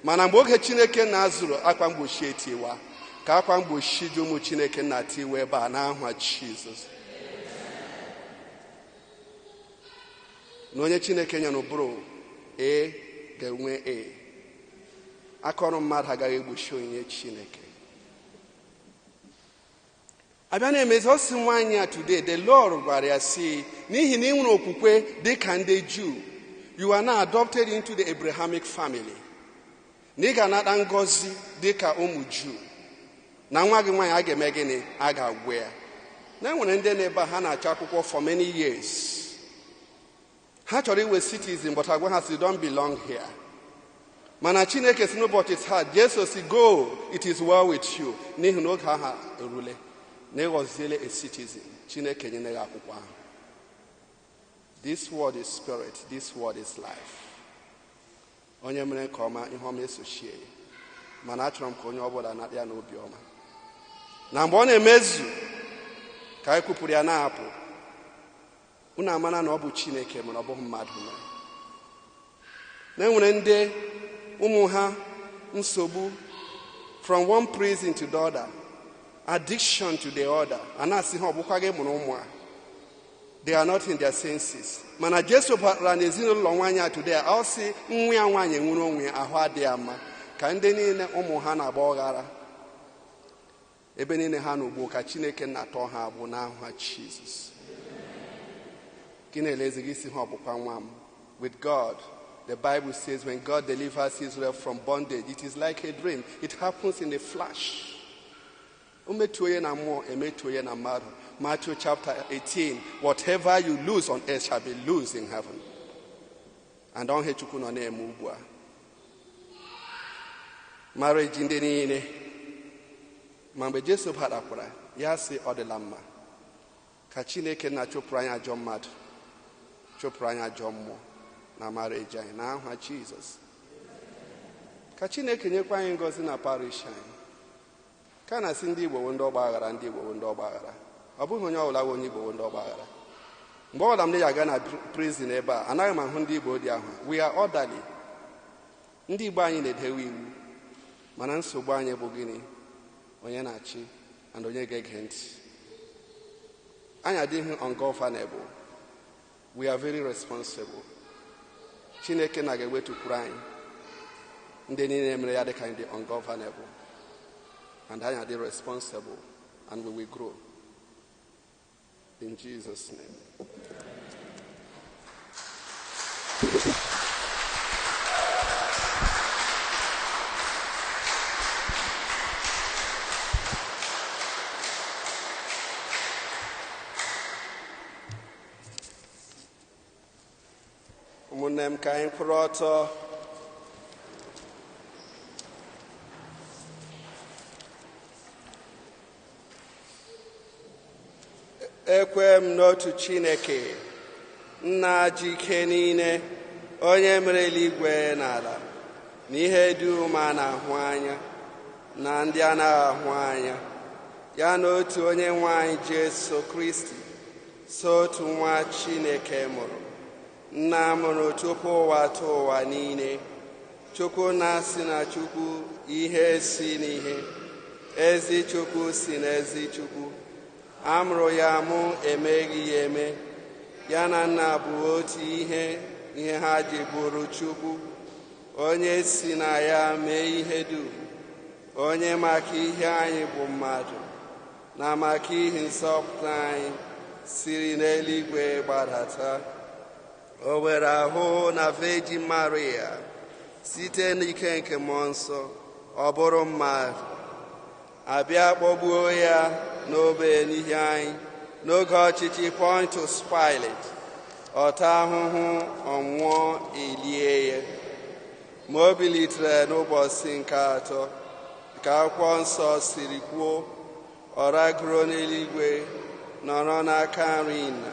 Mana mgbe oge Chineke na-azụrụ akwa mgbochi etiwa, ka akwa mgbochi dị ụmụ Chineke na-atiwa ebe a n'aha Jizọs. Na onye Chineke nyere ụbụrụ A ga-enwe A. Akọrọ mmadụ agaghị egbochi onye Chineke. Abịa na-emezi osi nwaanyị a today, the Lord gwara ya si, n'ihi na ị nwere okwukwe dị ka ndị Jew, you are now adopted into the Abrahamic family. Na ị ga-anata ngọzi dị ka ụmụ Jew. Na nwa gị nwaanyị a ga-eme gịnị? A ga-agwụ ya. Na enwere ndị n'ebe ha na-achọ akwụkwọ for many years. Ha chọrọ iwe citizen, but agwa ha si don't belong here. Mana Chineke si n'ụbọchị taa, Jesus si go, it is well with you. N'ihi na oge ha erule na ịghọziele a citizen. Chineke nyere ya akwụkwọ ahụ. This word is spirit, this word is life. Onye mere nke ọma ihe ọma esochie, mana achọrọ m ka onye ọbụla na ya n'obi ọma. Na mgbe ọ na-emezu ka anyị kwupụrụ ya na-apụ, unu amana na ọ bụ Chineke mere, ọ bụghị mmadụ mere. Na enwere ndị ụmụ ha nsogbu from one prison to the other, addiction to the other. Anasị ha ọbụkwa gị mụrụ ụmụ a. They are not in their senses. Mana Jesu batara n'ezinụlọ nwaanyị a today, ọ sị nwa ya nwaanyị nwere onwe ya ahụ adịghị ama, ka ndị niile ụmụ ha na-agba ọghara ebe niile ha n'ugbo, ka Chineke na-atọ ha agbụ n'aha Jizọs. Gị na-elezi gị si ha ọbụkwa nwa m. With God, the Bible says when God delivers Israel from bondage, it is like a dream. It happens in a flash. Umetu onye na mmụọ, emetu onye na mmadụ. Matthew chapter 18, whatever you lose on earth shall be loose in heaven. And on he Chukwu nọ na-eme ugbu a. Marriage ndị niile, ma mgbe Jesu batakwara, ya sị ọ dịla mma ka Chineke na-achụpụrụ anyị ajọ mmadụ, chụpụrụ anyị ajọ mmụọ na marriage anyị n'aha Jizọs. Ka Chineke nyekwa anyị ngọzi na parish anyị. Ka na-asị ndị Igbo bụ ndị ọgba aghara, ndị Igbo bụ ndị ọgba aghara. Ọ bụghị onye ọbụla bụ onye Igbo bụ ndị ọgba aghara. Mgbe ọbụla m na-aga na prison ebe a, anaghị m ahụ ndị Igbo dị ahụ. We are orderly. Ndị Igbo anyị na-edewe iwu, mana nsogbu anyị bụ gịnị? Onye na-achị and onye ga-ege ntị. Anyị adịghị ungovernable. We are very responsible. Chineke na ga-ewetukwuru anyị ndị niile mere ya dịka ndị ungovernable. and I am responsible, and we will grow. In Jesus' name. Ụmụnne m, ka anyị kwụrụ ọtọ. Ekwe m n'otu Chineke, nna ji ike niile, onye mere eluigwe na ala, na ihe dum a na-ahụ anya na ndị a na-ahụ anya, ya na otu onye nwe anyị Jesu Kristi, so otu nwa Chineke mụrụ, nna mụrụ tupu ụwa tụọ ụwa niile, Chukwu na-asị na Chukwu, ihe si n'ihe, ezi Chukwu si n'ezi Chukwu. Amụrụ ya mụ emeghị ya eme, ya na nna bụ otu ihe ha ji bụrụ Chukwu, onye si na ya mee ihe dum, onye maka ihe anyị bụ mmadụ, na maka ihe nsọpụta anyị siri n'eluigwe gbadata. O were ahụ na Virgin Maria, site n'ike nke mmụọ nsọ, ọ bụrụ mmadụ, abịa kpọgbuo ya n'obe n'ihi anyị n'oge ọchịchị Pontius Pilate, ọta ahụhụ, ọnwụọ, elie ya, ma o bilitere n'ụbọchị nke atọ, ka akwụkwọ nsọ siri kwuo, ọ ragoro n'eluigwe, nọrọ n'aka nri Nna,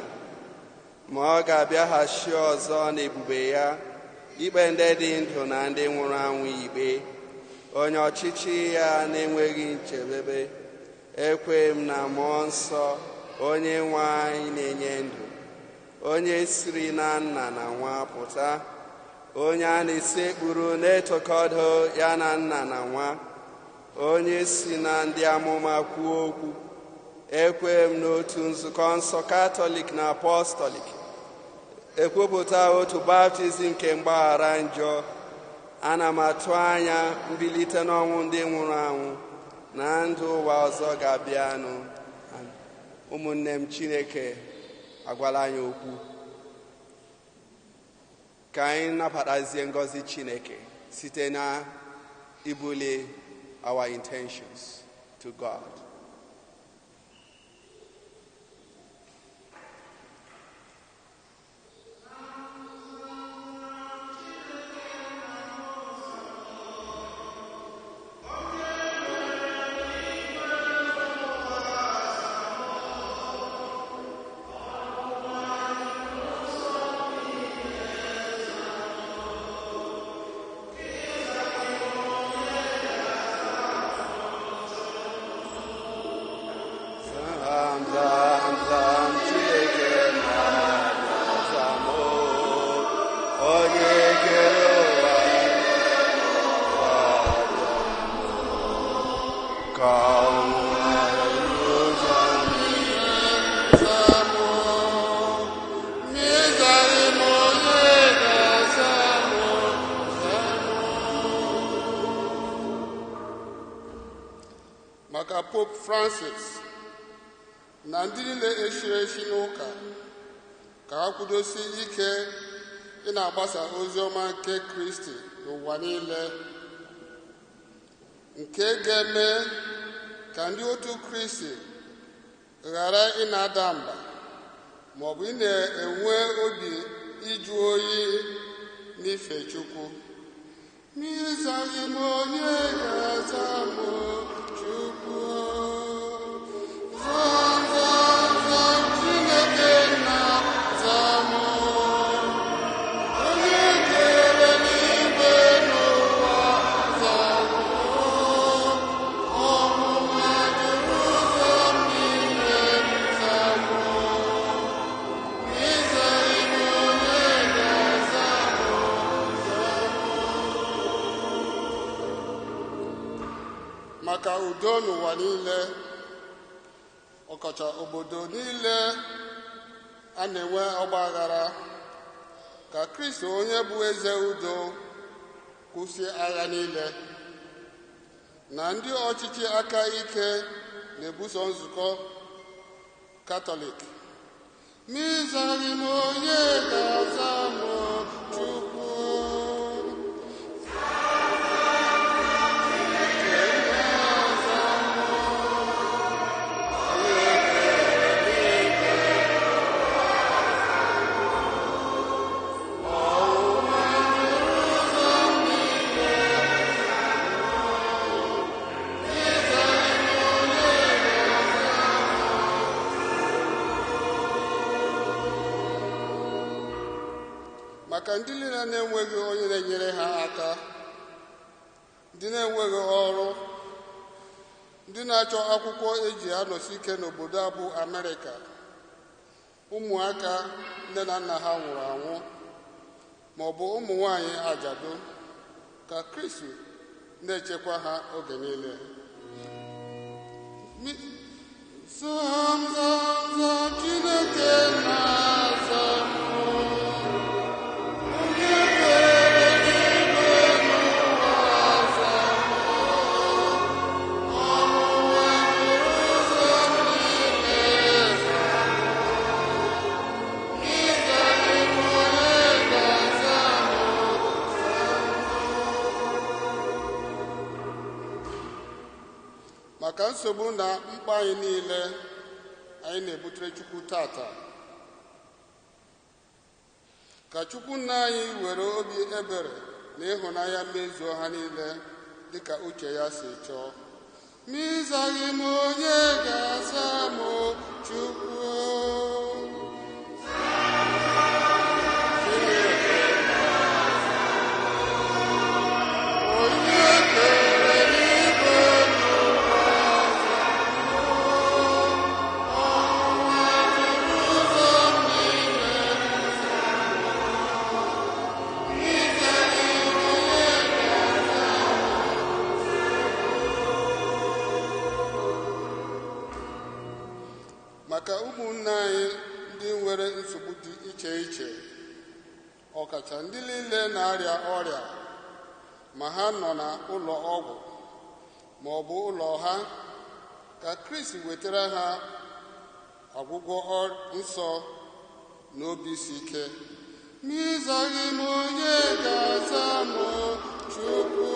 ma ọ ga-abịaghachi ọzọ n'ebube ya, ikpe ndị dị ndụ na ndị nwụrụ anwụ ikpe. Onye ọchịchị ya na-enweghị nchebebe. Ekwe m na mmụọ nsọ, onye nwe anyị na-enye ndụ, onye siri na nna na nwa pụta, onye a na-esekpuru na-etokọdo ya na nna na nwa, onye si na ndị amụma kwuo okwu. Ekwe m n'otu nzukọ nsọ Katọlik na Apọstọlik, ekwupụta otu baptizim nke mgbaghara njọ. Ana m atụ anya mbilite n'ọnwụ ndị nwụrụ anwụ na ndụ ụwa ọzọ ga-abịanụ. Ụmụnne m, Chineke agwala anyị okwu, ka anyị nabatazie ngọzi Chineke site na ibuli our intentions to God. Maka Pope Francis na ndị niile echiri echi n'ụka, ka ha kwudosi ike ị na-agbasa ozi ọma nke Kristi n'ụwa niile, nke ga-eme ka ndị otu Kristi ghara ị na-ada mba maọbụ ị na-enwe obi ịjụ oyi n'ife Chukwu. N'ịzaghị m onye ga-aza m Chukwu, zam Chineke na-aza m, onye kere n'igwe n'ụwa za m, ọmụma juru ụzọ m niile za m. N'ịzaghị m onye ga-aza m, maka udo n'ụwa niile, ọkacha obodo niile a na-enwe ọgba aghara, ka Kristi onye bụ eze udo kwụsị agha niile, na ndị ọchịchị aka ike na-ebuso nzukọ Katọlik. Ma ịzaghị m onye ga-aza m Chukwu. Maka ndị niile na-enweghị onye na-enyere ha aka, ndị na-enweghị ọrụ, ndị na-achọ akwụkwọ eji anọsi ike n'obodo a bụ Amerịka, ụmụaka nne na nna ha nwụrụ anwụ, ma ọ bụ ụmụ nwanyị ajadu, ka Kristi na-echekwa ha oge niile. Zam Chineke na-aza m. Maka nsogbu na mkpa anyị niile anyị na-ebutere Chukwu tata, ka Chukwu nna anyị were obi ebere na ịhụnanya mezuo ha niile dịka uche ya si chọọ. Ma ịzaghị m onye ga-aza m Chukwu. Maka ụmụnne anyị ndị nwere nsogbu dị iche iche, ọkacha ndị niile na-arịa ọrịa, ma ha nọ n'ụlọ ọgwụ ma ọ bụ ụlọ ha, ka Kristi wetara ha ọgwụgwọ nsọ na obi isi ike. Ma ịzaghị m onye ga-aza m Chukwu.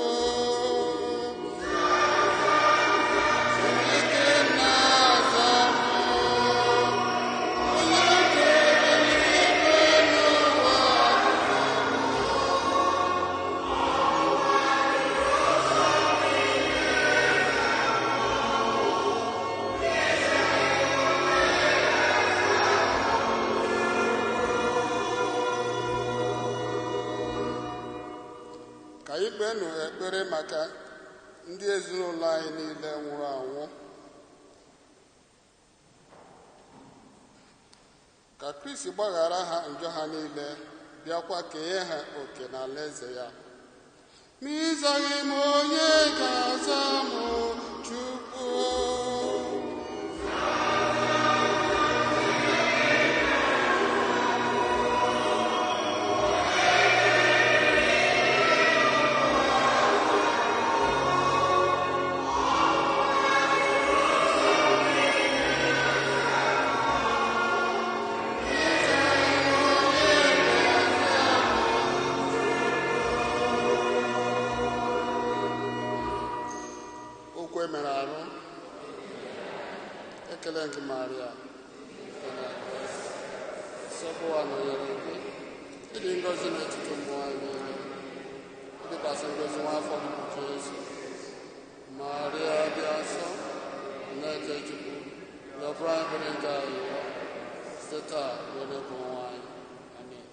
Ka anyị kpeenụ ekpere maka ndị ezinụlọ anyị niile nwụrụ anwụ, ka Kristi gbaghara ha njọ ha niile, bịakwa kenye ha oke n'alaeze ya. Ma ịzaghị m onye ga-aza m Chukwu. Mere arụ, ekele gị Maria, sọpụwa nọnyere gị, ịdị ngọzi n'etiti ụmụ anyị niile, ịdịkwasị ngọzi n'afọ gị bụ Jesu. Maria dị nsọ, na-eche Chukwu, yọbụrụ anyị bụrụ ndị anyị site taa ruo n'ebe ọnwa anyị. Amen.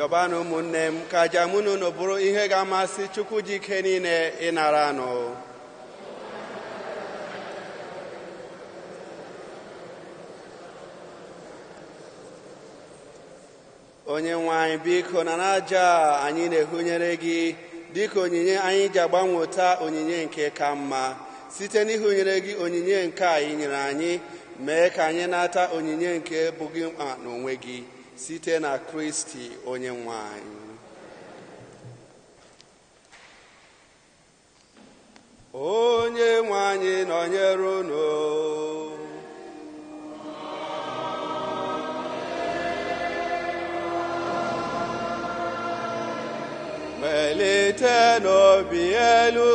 yọbanụ ụmụnne m ka aja mụ na unu bụrụ ihe ga-amasị Chukwu ji ike niile ịnara anụ. Onye nwe anyị, biko na n'aja anyị na-ehunyere gị dịka onyinye anyị ji agbanweta onyinye nke ka mma. Site n'ihunyere gị onyinye nke a ị nyere anyị, mee ka anyị nata onyinye nke bụ gị mkpa n'onwe gị site na Kristi onye nwe anyị. Onye nwe anyị nọnyere unu. Melite n'obi elu.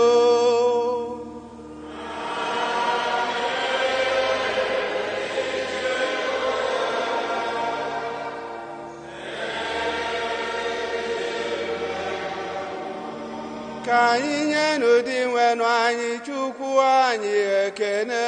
Ka anyị nye n'ụdị nwenụ anyị Chukwu anyị ekene.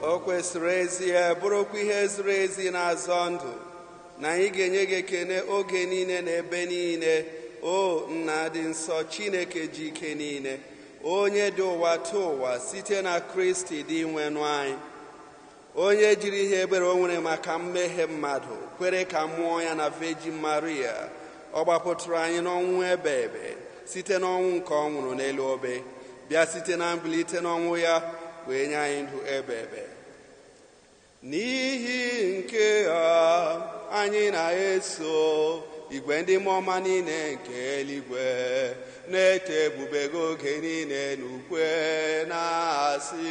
O kwesịrị ezie bụrụkwa ihe ziri ezi na-azọ ndụ na anyị ga-enye gị ekene oge niile na ebe niile, o Nna dị nsọ, Chineke ji ike niile, onye dị ụwa tụ ụwa site na Kristi dị nwenụ anyị, onye jiri ihe ebere o nwere maka mmehie mmadụ kwere ka mmụọ ya na Virgin Maria ọ gbapụtụrụ anyị n'ọnwụ ebe site n'ọnwụ nke ọ nwụrụ n'elu obe, bịa site na mbilite n'ọnwụ ya wee nye anyị ndụ ebe. N'ihi nke a anyị na-eso igwe ndị mmụọ ọma niile nke eluigwe na-eto ebube gị oge niile n'ukwe na-asị: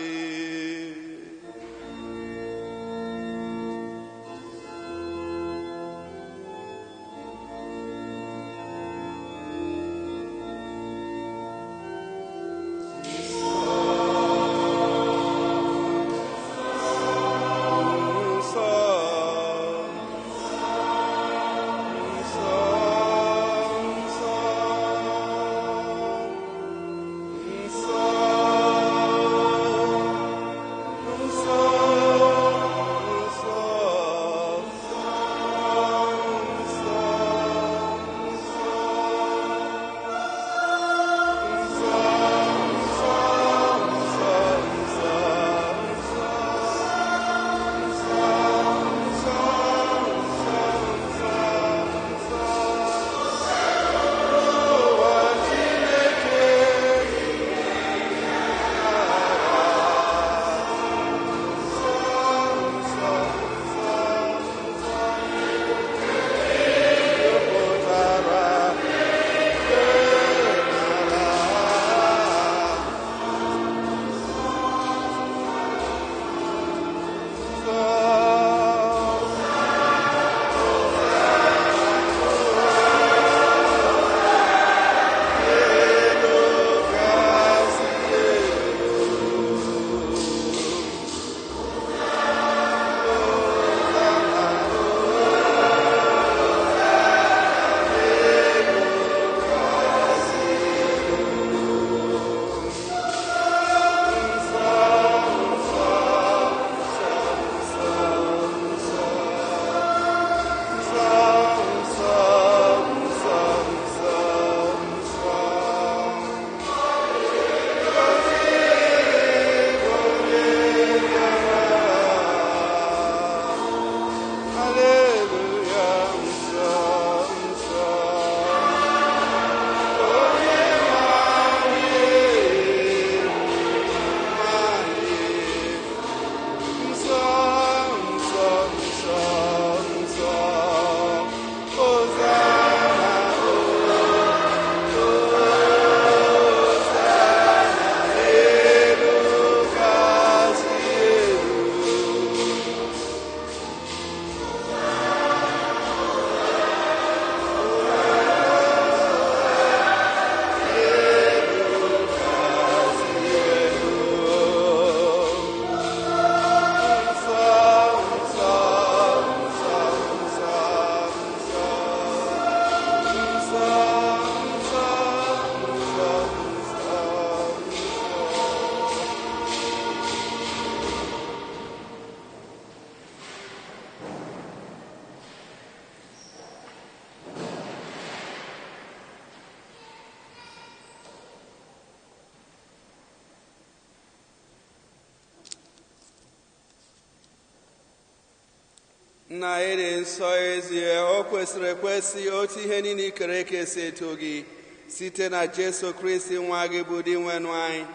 na ịdị nsọ ezie o kwesịrị ekwesị otu ihe niile ikere eke si eto gị site na Jesu Kristi nwa gị bụ di nwenụ anyị,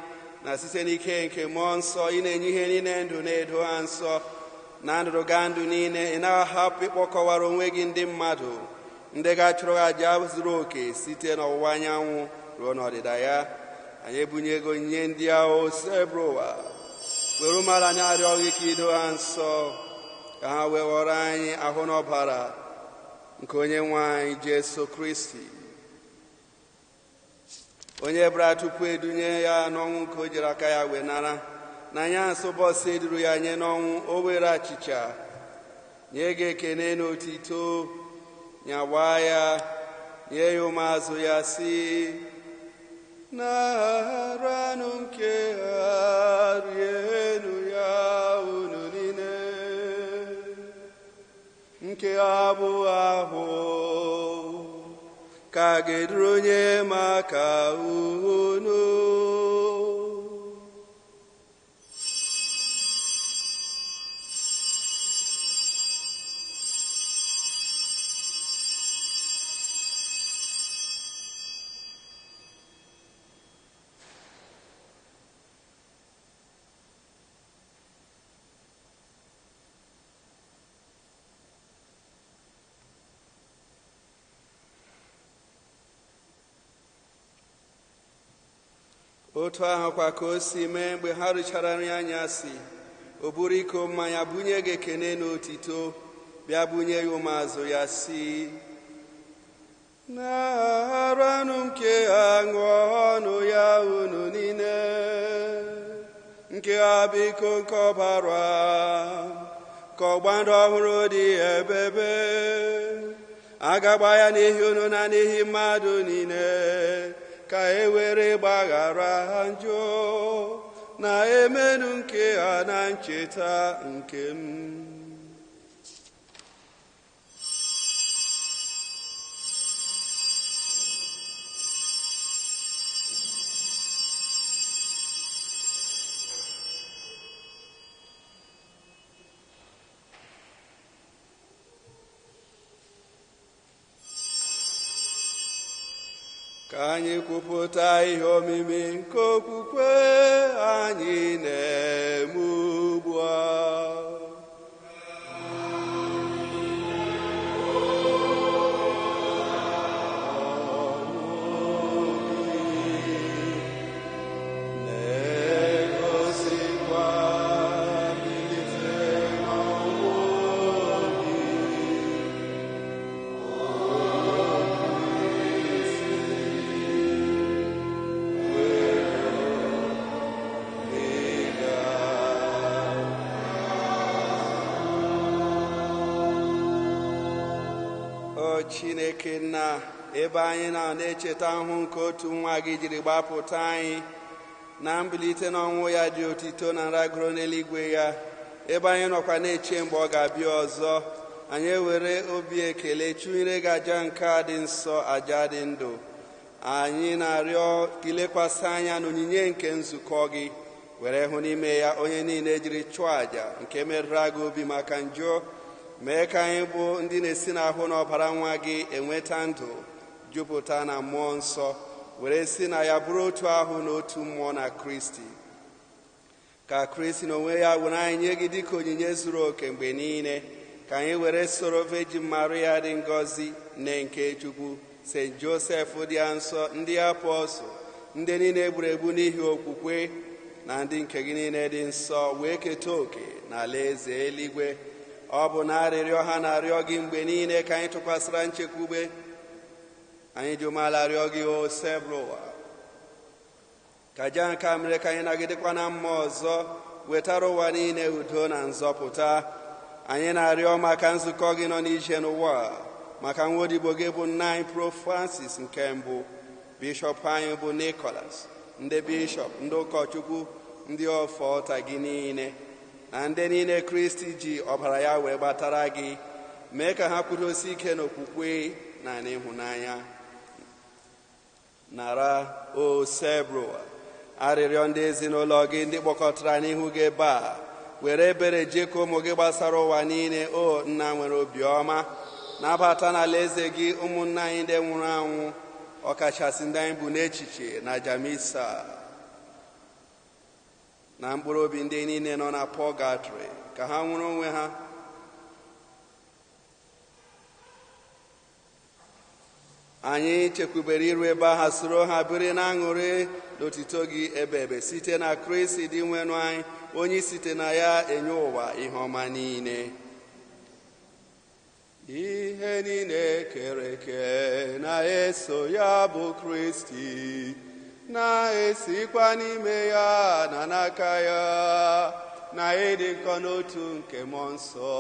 na site n'ike nke mmụọ nsọ ị na-enye ihe niile ndụ na-edo ha nsọ na ndụrụga ndụ niile. Ị na-ahapụ ịkpọkọwara onwe gị ndị mmadụ ndị ga-achụrụ aja zuru oke site n'ọwụwa anyanwụ ruo n'ọdịda ya. Anyị ebunyego onyinye ndị ahụ sebụrụ ụwa, were mmadụ anyị arịọ gị ka ido ha nsọ, ka ha wee ghọrọ anyị ahụ n'ọbara nke onye nwe anyị Jesu Kristi, onye bịara tupu edunye ya n'ọnwụ nke o jiri aka ya wee nara. Na anya nsọ ụbọchị eduru ya nye n'ọnwụ, o were achịcha nye gị ekene na otito, nyawa ya, nye ya ụmụazụ ya, si naranụ nke ha, rienụ ya unu niile, nke ha bụ ahụ ka ga-eduru onye maka unu. Otu ahụkwa ka o si mee mgbe ha richara nri anyasị, o buru iko mmanya bunye gị ekene na otito, bịa bunye ya ụmụazụ ya, si naranụ nke ha, ṅụọnụ ya unu niile, nke ha bụ iko nke ọbara ka ọgbandụ ọhụrụ dị ebebe, a ga-agba ya n'ihi unu na n'ihi mmadụ niile, ka e were gbaghara ha njọ, na emenụ nke ha na ncheta nke m. Ka anyị kwupụta ihe omimi nke okwukwe anyị na-eme ugbu a. Chineke nna, ebe anyị na-echeta ahụ nke otu nwa gị jiri gbapụta anyị na mbilite n'ọnwụ ya dị otito na nragoro n'eluigwe ya, ebe anyị nọkwa na-eche mgbe ọ ga-abịa ọzọ, anyị ewere obi ekele chụnyere gị aja nke a dị nsọ, aja dị ndụ. Anyị na-arịọ ka ilekwasị anya n'onyinye nke nzukọ gị, were hụ n'ime ya onye niile jiri chụọ aja nke merụrụ gị obi maka njọ. Mee ka anyị bụ ndị na-esi n'ahụ n'ọbara nwa gị enweta ndụ jupụta na mmụọ nsọ, were si na ya bụrụ otu ahụ na otu mmụọ na Kristi. Ka Kristi n'onwe ya were anyị nye gị dịka onyinye zuru oke mgbe niile. Ka anyị were soro Virgin Maria dị ngọzi, nne nke Chukwu, St. Joseph dị nsọ, ndị apọstụl, ndị niile egburu egbu n'ihi okwukwe, na ndị nke gị niile dị nsọ, wee keta oke n'ala eze eluigwe. Ọ bụ na arịrịọ ha na-arịọ gị mgbe niile ka anyị tụkwasịra nchekwube. Anyị ji umeala arịọ gị, o sebụrụ ụwa, ka aja nke a mere ka anyị nagidekwa na mmụọ ọzọ, wetara ụwa niile udo na nzọpụta. Anyị na-arịọ maka nzukọ gị nọ n'ije n'ụwa, maka nwaodibo gị bụ nna anyị Pope Francis nke mbụ, bishọp anyị bụ Nicholas, ndị bishọp, ndị ụkọchukwu, ndị ofe ọta gị niile, na ndị niile Kristi ji ọbara ya wee gbatara gị. Mee ka ha kwudosi ike n'okwukwe na n'ịhụnanya. Nara, o sebụrụ ụwa, arịrịọ ndị ezinụlọ gị ndị kpọkọtara n'ihu gị ebe a, were ebere jekọọ ụmụ gị gbasara ụwa niile. O nna nwere obiọma, nabata n'ala eze gị ụmụnna anyị ndị nwụrụ anwụ, ọkachasị ndị anyị bụ n'echiche na jamisa, na mkpụrụ obi ndị niile nọ na pọgatrị, ka ha nwụrụ onwe ha anyị chekwubere iru ebe ha soro ha biri na aṅụrị n'otito gị ebe ebe site na Kristi dị nwenụ anyị, onye site na ya enye ụwa ihe ọma niile. Ihe niile kere eke na-eso ya bụ Kristi, na-esikwa n'ime ya na n'aka ya, na ịdị nkọ n'otu nke mmụọ nsọ,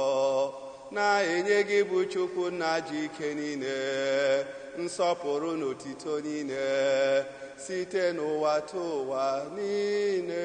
na-enye gị bụ Chukwu nna ji ike niile, nsọpụrụ n'otito niile site n'ụwa ta ụwa niile.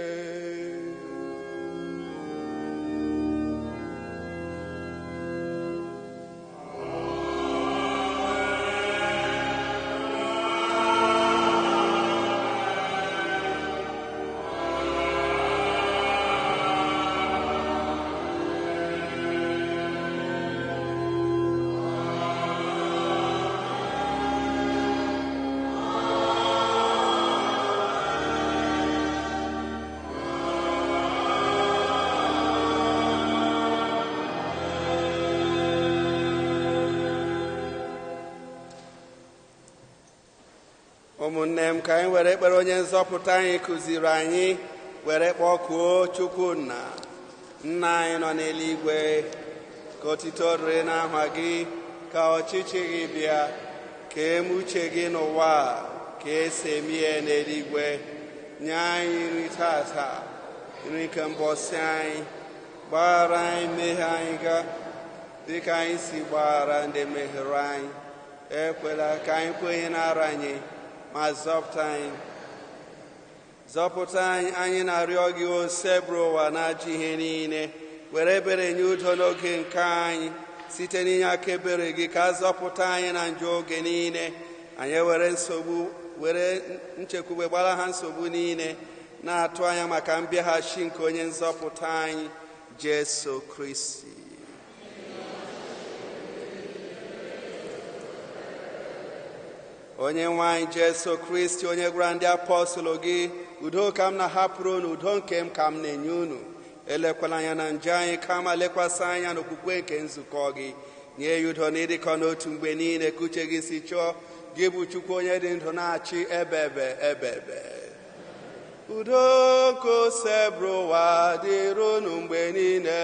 ụmụnne m, ka anyị were ekpere onye nzọpụta anyị kụziri anyị were kpọkuo Chukwu nna anyị nọ n'eluigwe. Ka otito dịrị n'aha gị, ka ọchịchị gị bịa, ka eme uche gị n'ụwa ka esi eme ihe n'eluigwe. Nye anyị nri tata, nri nke mbọsị anyị. Gbaghara anyị mmehie anyị ga dịka anyị si gbaghara ndị mehiere anyị. Ekwela ka anyị kwenye n'ara anyị, ma zọpụta anyị. Anyị na-arịọ gị o seburu ụwa na-ajọ ihe niile. Were ebere nye udo n'oge nke anyị site n'inye aka ebere gị, ka zọpụta anyị na njọ oge niile. Anyị were nchekwube gbara ha nsogbu niile, na-atụ anya maka mbịaghachi nke onye nzọpụta anyị Jesu Kristi. Onye nwe anyị Jesu Kristi, onye gwara ndị apọstụlụ gị, udo ka m na-ahapụrụ unu, udo nke m ka m na-enye unu. Elekwala anya na njọ anyị, kama lekwasị anya n'okwukwe nke nzukọ gị. Nye ya udo na ịdịkọ n'otu mgbe niile, ka uche gị si chọọ. Gị bụ Chukwu onye dị ndụ na-achị ebe. Udo nke oseburu ụwa dịrị unu mgbe niile.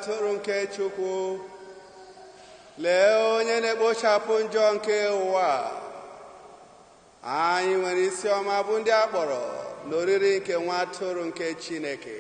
atụrụ nke Chukwu. Lee onye na-ekpochapụ njọ nke ụwa. Anyị nwere isi ọma bụ ndị a kpọrọ n'oriri nke nwa atụrụ nke Chineke.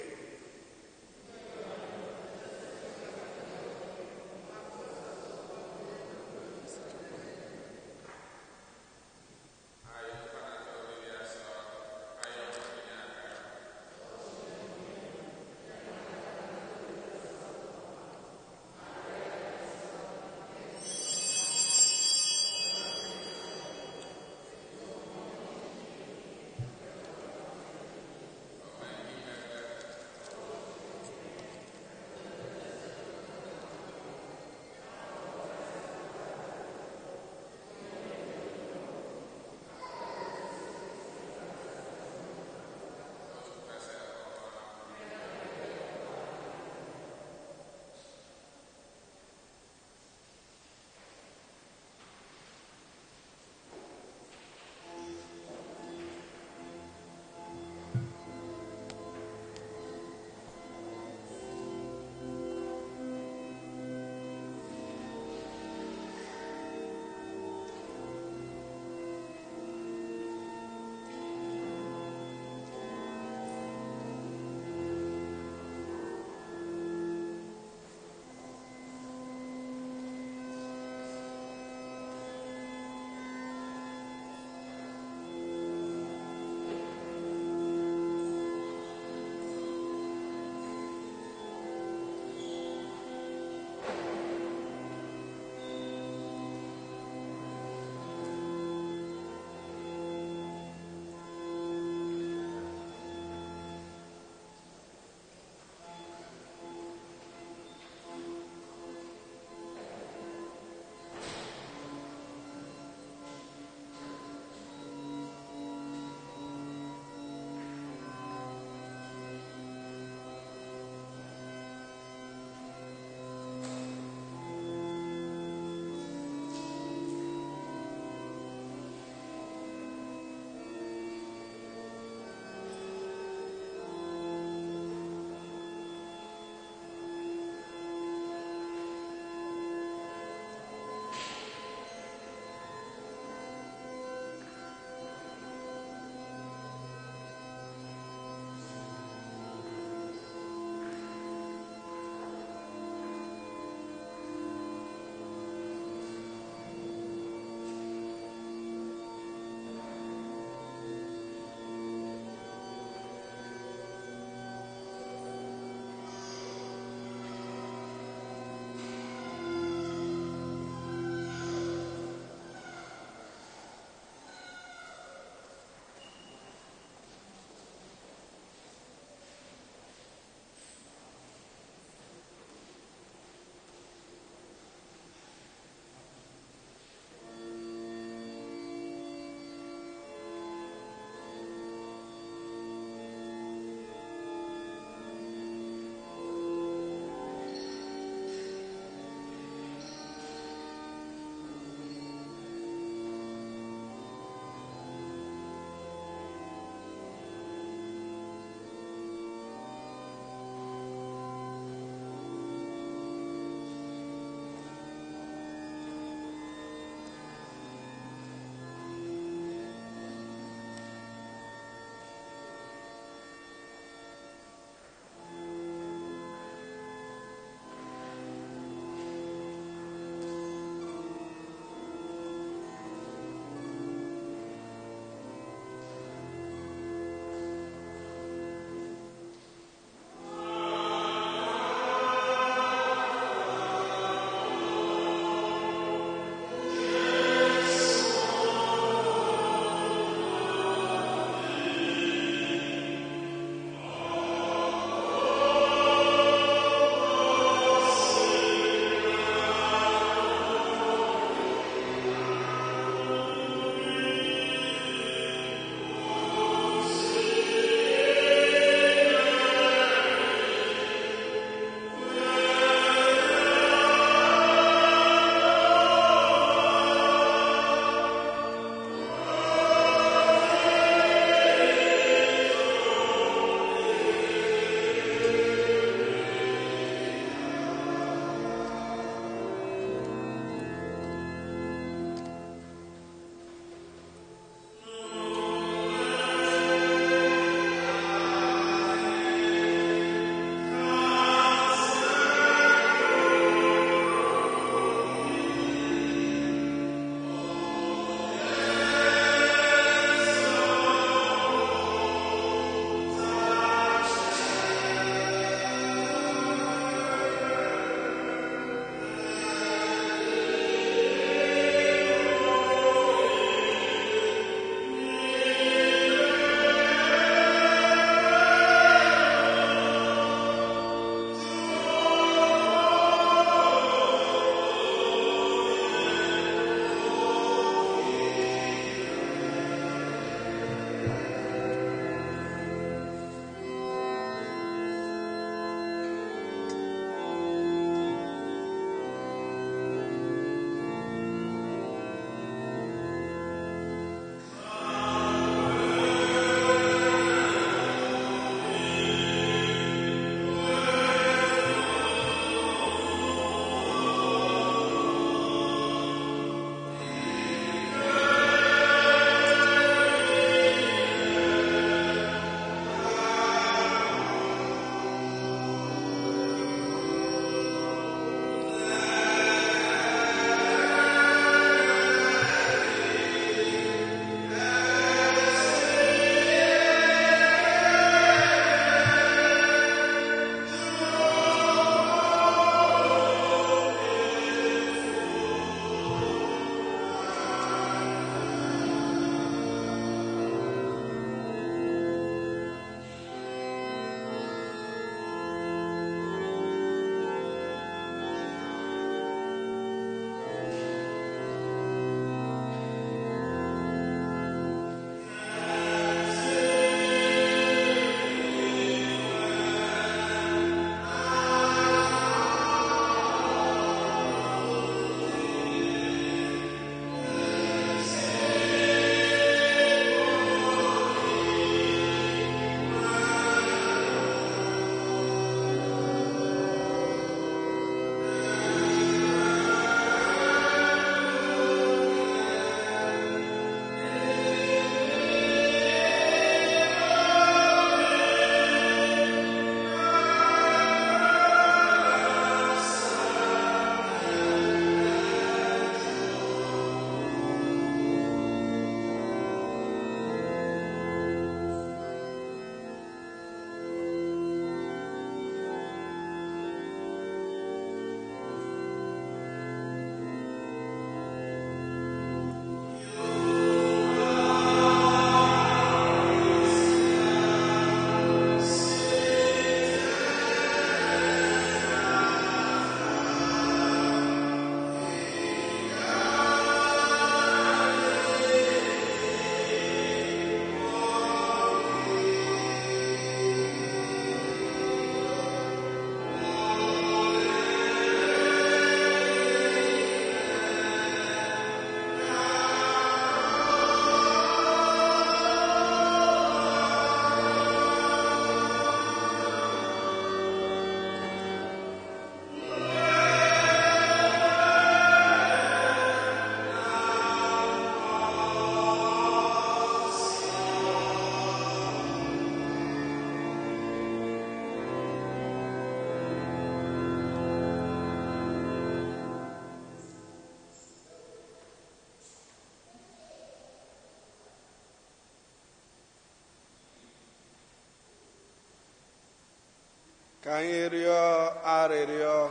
Ka anyị rịọ arịrịọ.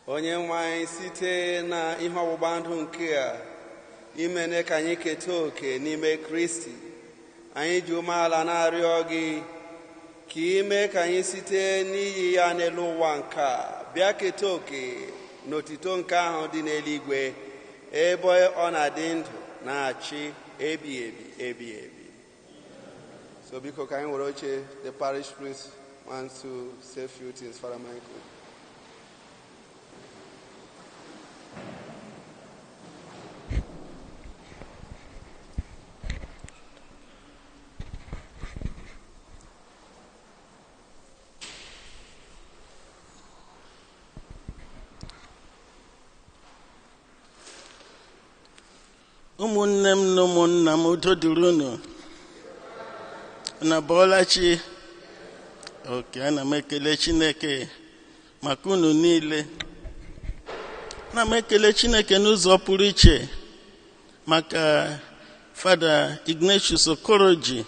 Onye nwe anyị, site na ihe ọgbụgba ndụ nke a imene ka anyị keta oke n'ime Kristi, anyị ji umeala na-arịọ gị ka ime ka anyị site n'iyi ya n'elu ụwa nke a bịa keta oke n'otito nke ahụ dị n'eluigwe, ebe ọ na-adị ndụ na-achị ebi ebi. So biko ka anyị were oche. The parish priest wants to say a few things. Father Michael. ụmụnne m na ụmụnna m, udo dịrị unu na bọọlachi. oke ana m ekele Chineke maka unu niile. na m ekele Chineke n'ụzọ pụrụ iche maka Father Ignatius Okoroji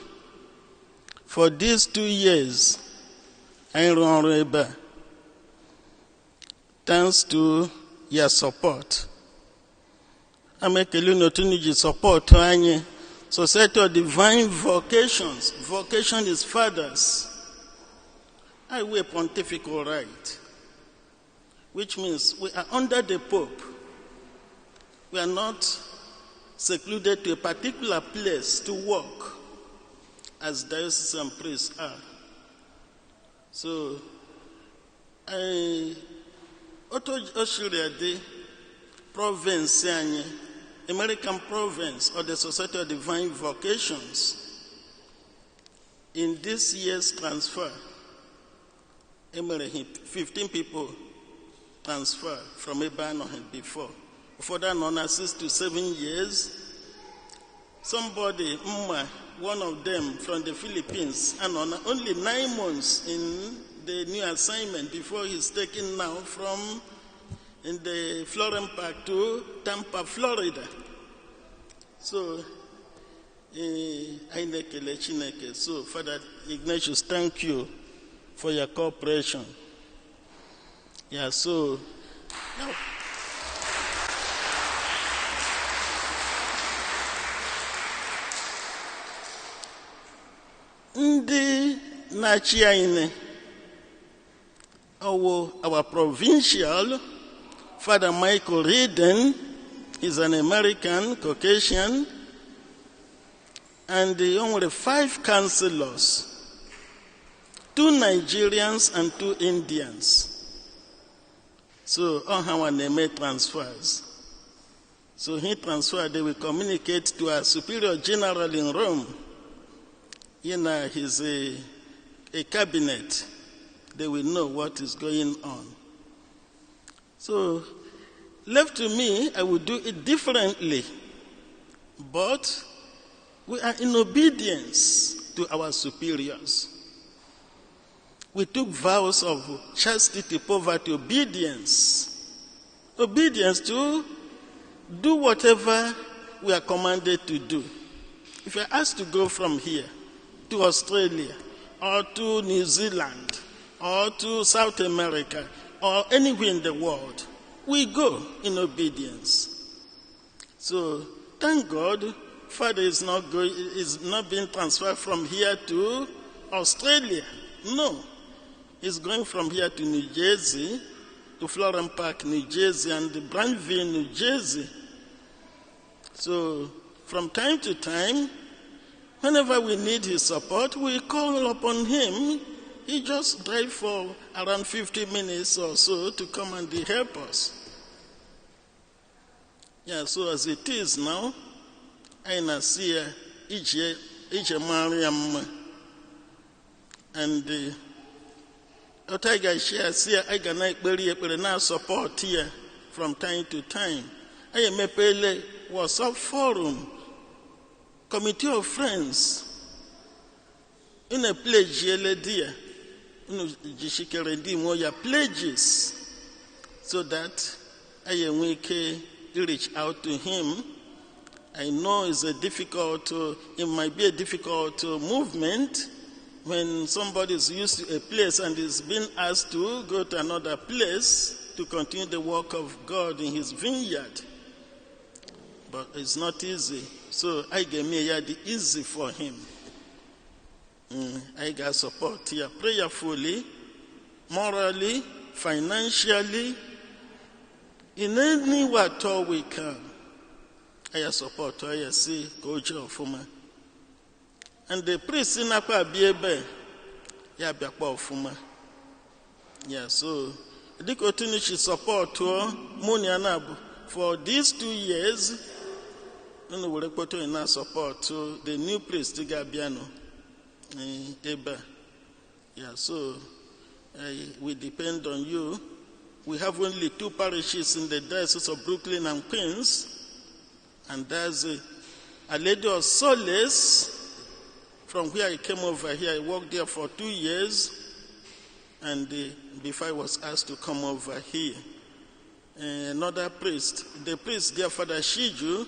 for these 2 years anyị rụọ ọrụ ebe a. Thanks to your support. I'm a support to Society of Divine Vocations. Vocation is fathers. I wear pontifical right, which means we are under the Pope. We are not secluded to a particular place to work as diocesan priests are. So, I province, American province of the Society of Divine Vocations, in this year's transfer, 15 people transferred from Ebanohen before. For that non 6 to 7 years, somebody, one of them from the Philippines, and on only 9 months in the new assignment before he's taken now from in the Florence Park to Tampa, Florida. So, so Father Ignatius, thank you for your cooperation. Yeah, so now, ndị na-achị anyị our provincial Father Michael Reeden is an American, Caucasian, and only 5 councillors, 2 Nigerians and 2 Indians. So, on how they made transfers. So he transferred, they will communicate to our Superior General in Rome. He's a cabinet. They will know what is going on. So, left to me, I would do it differently. But we are in obedience to our superiors. We took vows of chastity, poverty, obedience. Obedience to do whatever we are commanded to do. If you're asked to go from here to Australia, or to New Zealand, or to South America, or anywhere in the world, we go in obedience. So, thank God, Father is not being transferred from here to Australia. No. He's going from here to New Jersey, to Florence Park, New Jersey, and Brandville, New Jersey. So, from time to time, whenever we need his support, we call upon him. He just drives for around 50 minutes or so to come and help us. Yeah, so as it is now, I see each Mariam and Otaga share see I can now support here from time to time. I am a pele WhatsApp forum, committee of friends, in a pledge dear. Your pledges so that I am reach out to him I know it might be a difficult movement when somebody is used to a place and is being asked to go to another place to continue the work of God in his vineyard. But it's not easy. So I gave me easy for him. I got support here prayerfully, morally, financially, in any way at all we can. I support I see coach of Fuma. And the priest in Akwa Biebe, ya Biakwa Fuma. Yeah, so the continue support to Munianabu for these 2 years. And we report in support to the new priest, the Gabiano. Yeah, so we depend on you. We have only 2 parishes in the Diocese of Brooklyn and Queens. And there's a Lady of Solace, from where I came over here. I worked there for 2 years, and before I was asked to come over here. Another priest, the priest there, Father Shiju,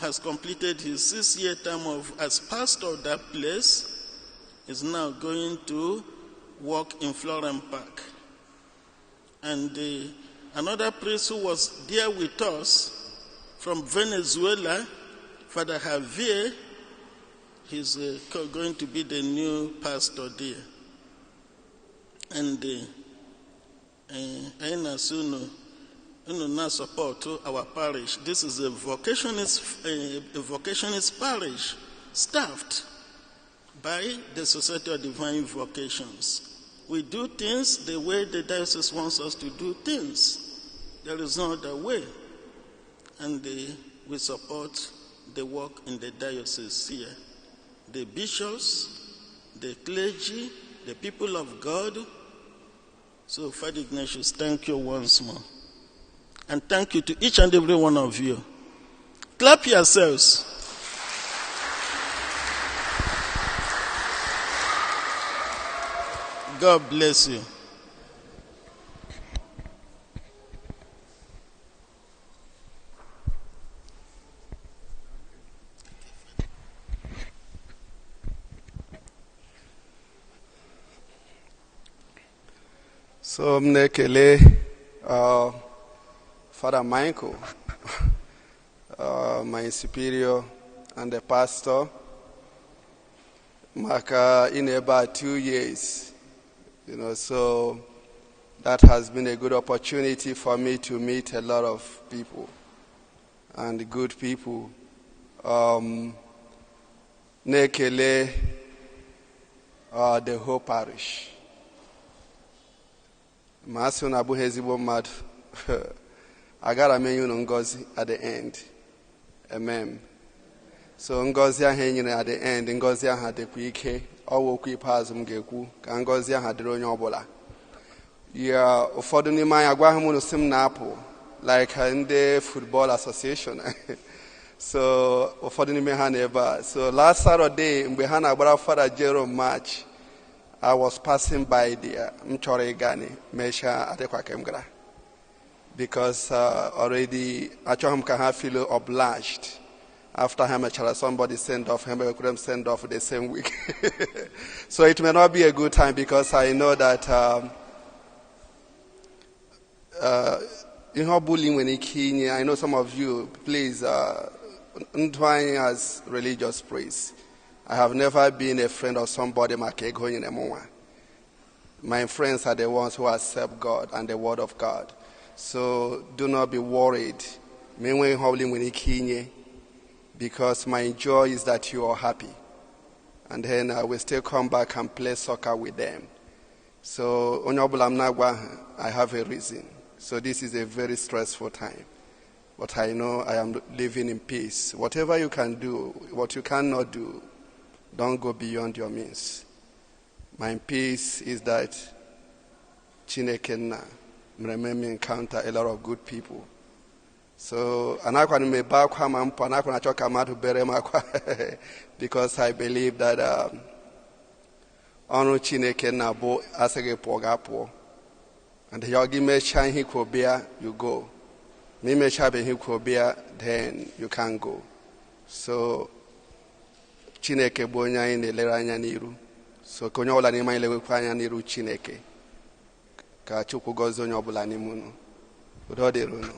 has completed his 6-year term as pastor of that place, is now going to work in Florence Park. And another priest who was there with us from Venezuela, Father Javier, he's going to be the new pastor there. And I now support our parish. This is a vocationist parish, staffed by the Society of Divine Vocations. We do things the way the diocese wants us to do things. There is no other way. And we support the work in the diocese here. The bishops, the clergy, the people of God. So, Father Ignatius, thank you once more. And thank you to each and every one of you. Clap yourselves. God bless you. So, mnekele Father Michael, my superior and the pastor, in about 2 years, so that has been a good opportunity for me to meet a lot of people and good people. Nekele, the whole parish. Masun Abu Hezibo Mad. I got a menu on Ngozi at the end. Amen. So Ngozi hanging at the end, Ngozi had the quick, all keep has Mgeku, Ngozi had the Ronyobola. Yeah, for the Nimaya Guahamun Sim Napo, like in the Football Association. So for the Nimehaneba. So last Saturday, in Behana Bra Father Jerome March, I was passing by the Mchore Gani, Mesha Adequakemgra. Because already Achaham Kaha feel obliged. After him, somebody sent off him, I couldn't send off the same week. So it may not be a good time because I know that in her bullying when I know some of you, please, Ntwine as religious praise. I have never been a friend of somebody my friends are the ones who accept God and the word of God. So do not be worried. Because my joy is that you are happy. And then I will still come back and play soccer with them. So I have a reason. So this is a very stressful time. But I know I am living in peace. Whatever you can do, what you cannot do, don't go beyond your means. My peace is that Chineke Mrememi encounter a lot of good people. So because I believe that Ono Chineke na bo asege pogapo. And Yogi me shine he kobia, you go. ma imechabeghị kwuo bịa, then you can go. So Chineke bụ onye anyị na-elere anya n'iru. So ka onye ọbụla n'ime anyị lewekwa anya n'iru Chineke, ka Chukwu gọzie onye ọbụla n'ime unu. Udo dịrị unu.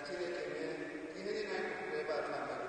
Chineke mee ihe niile anyị kwuru ebe a taa mere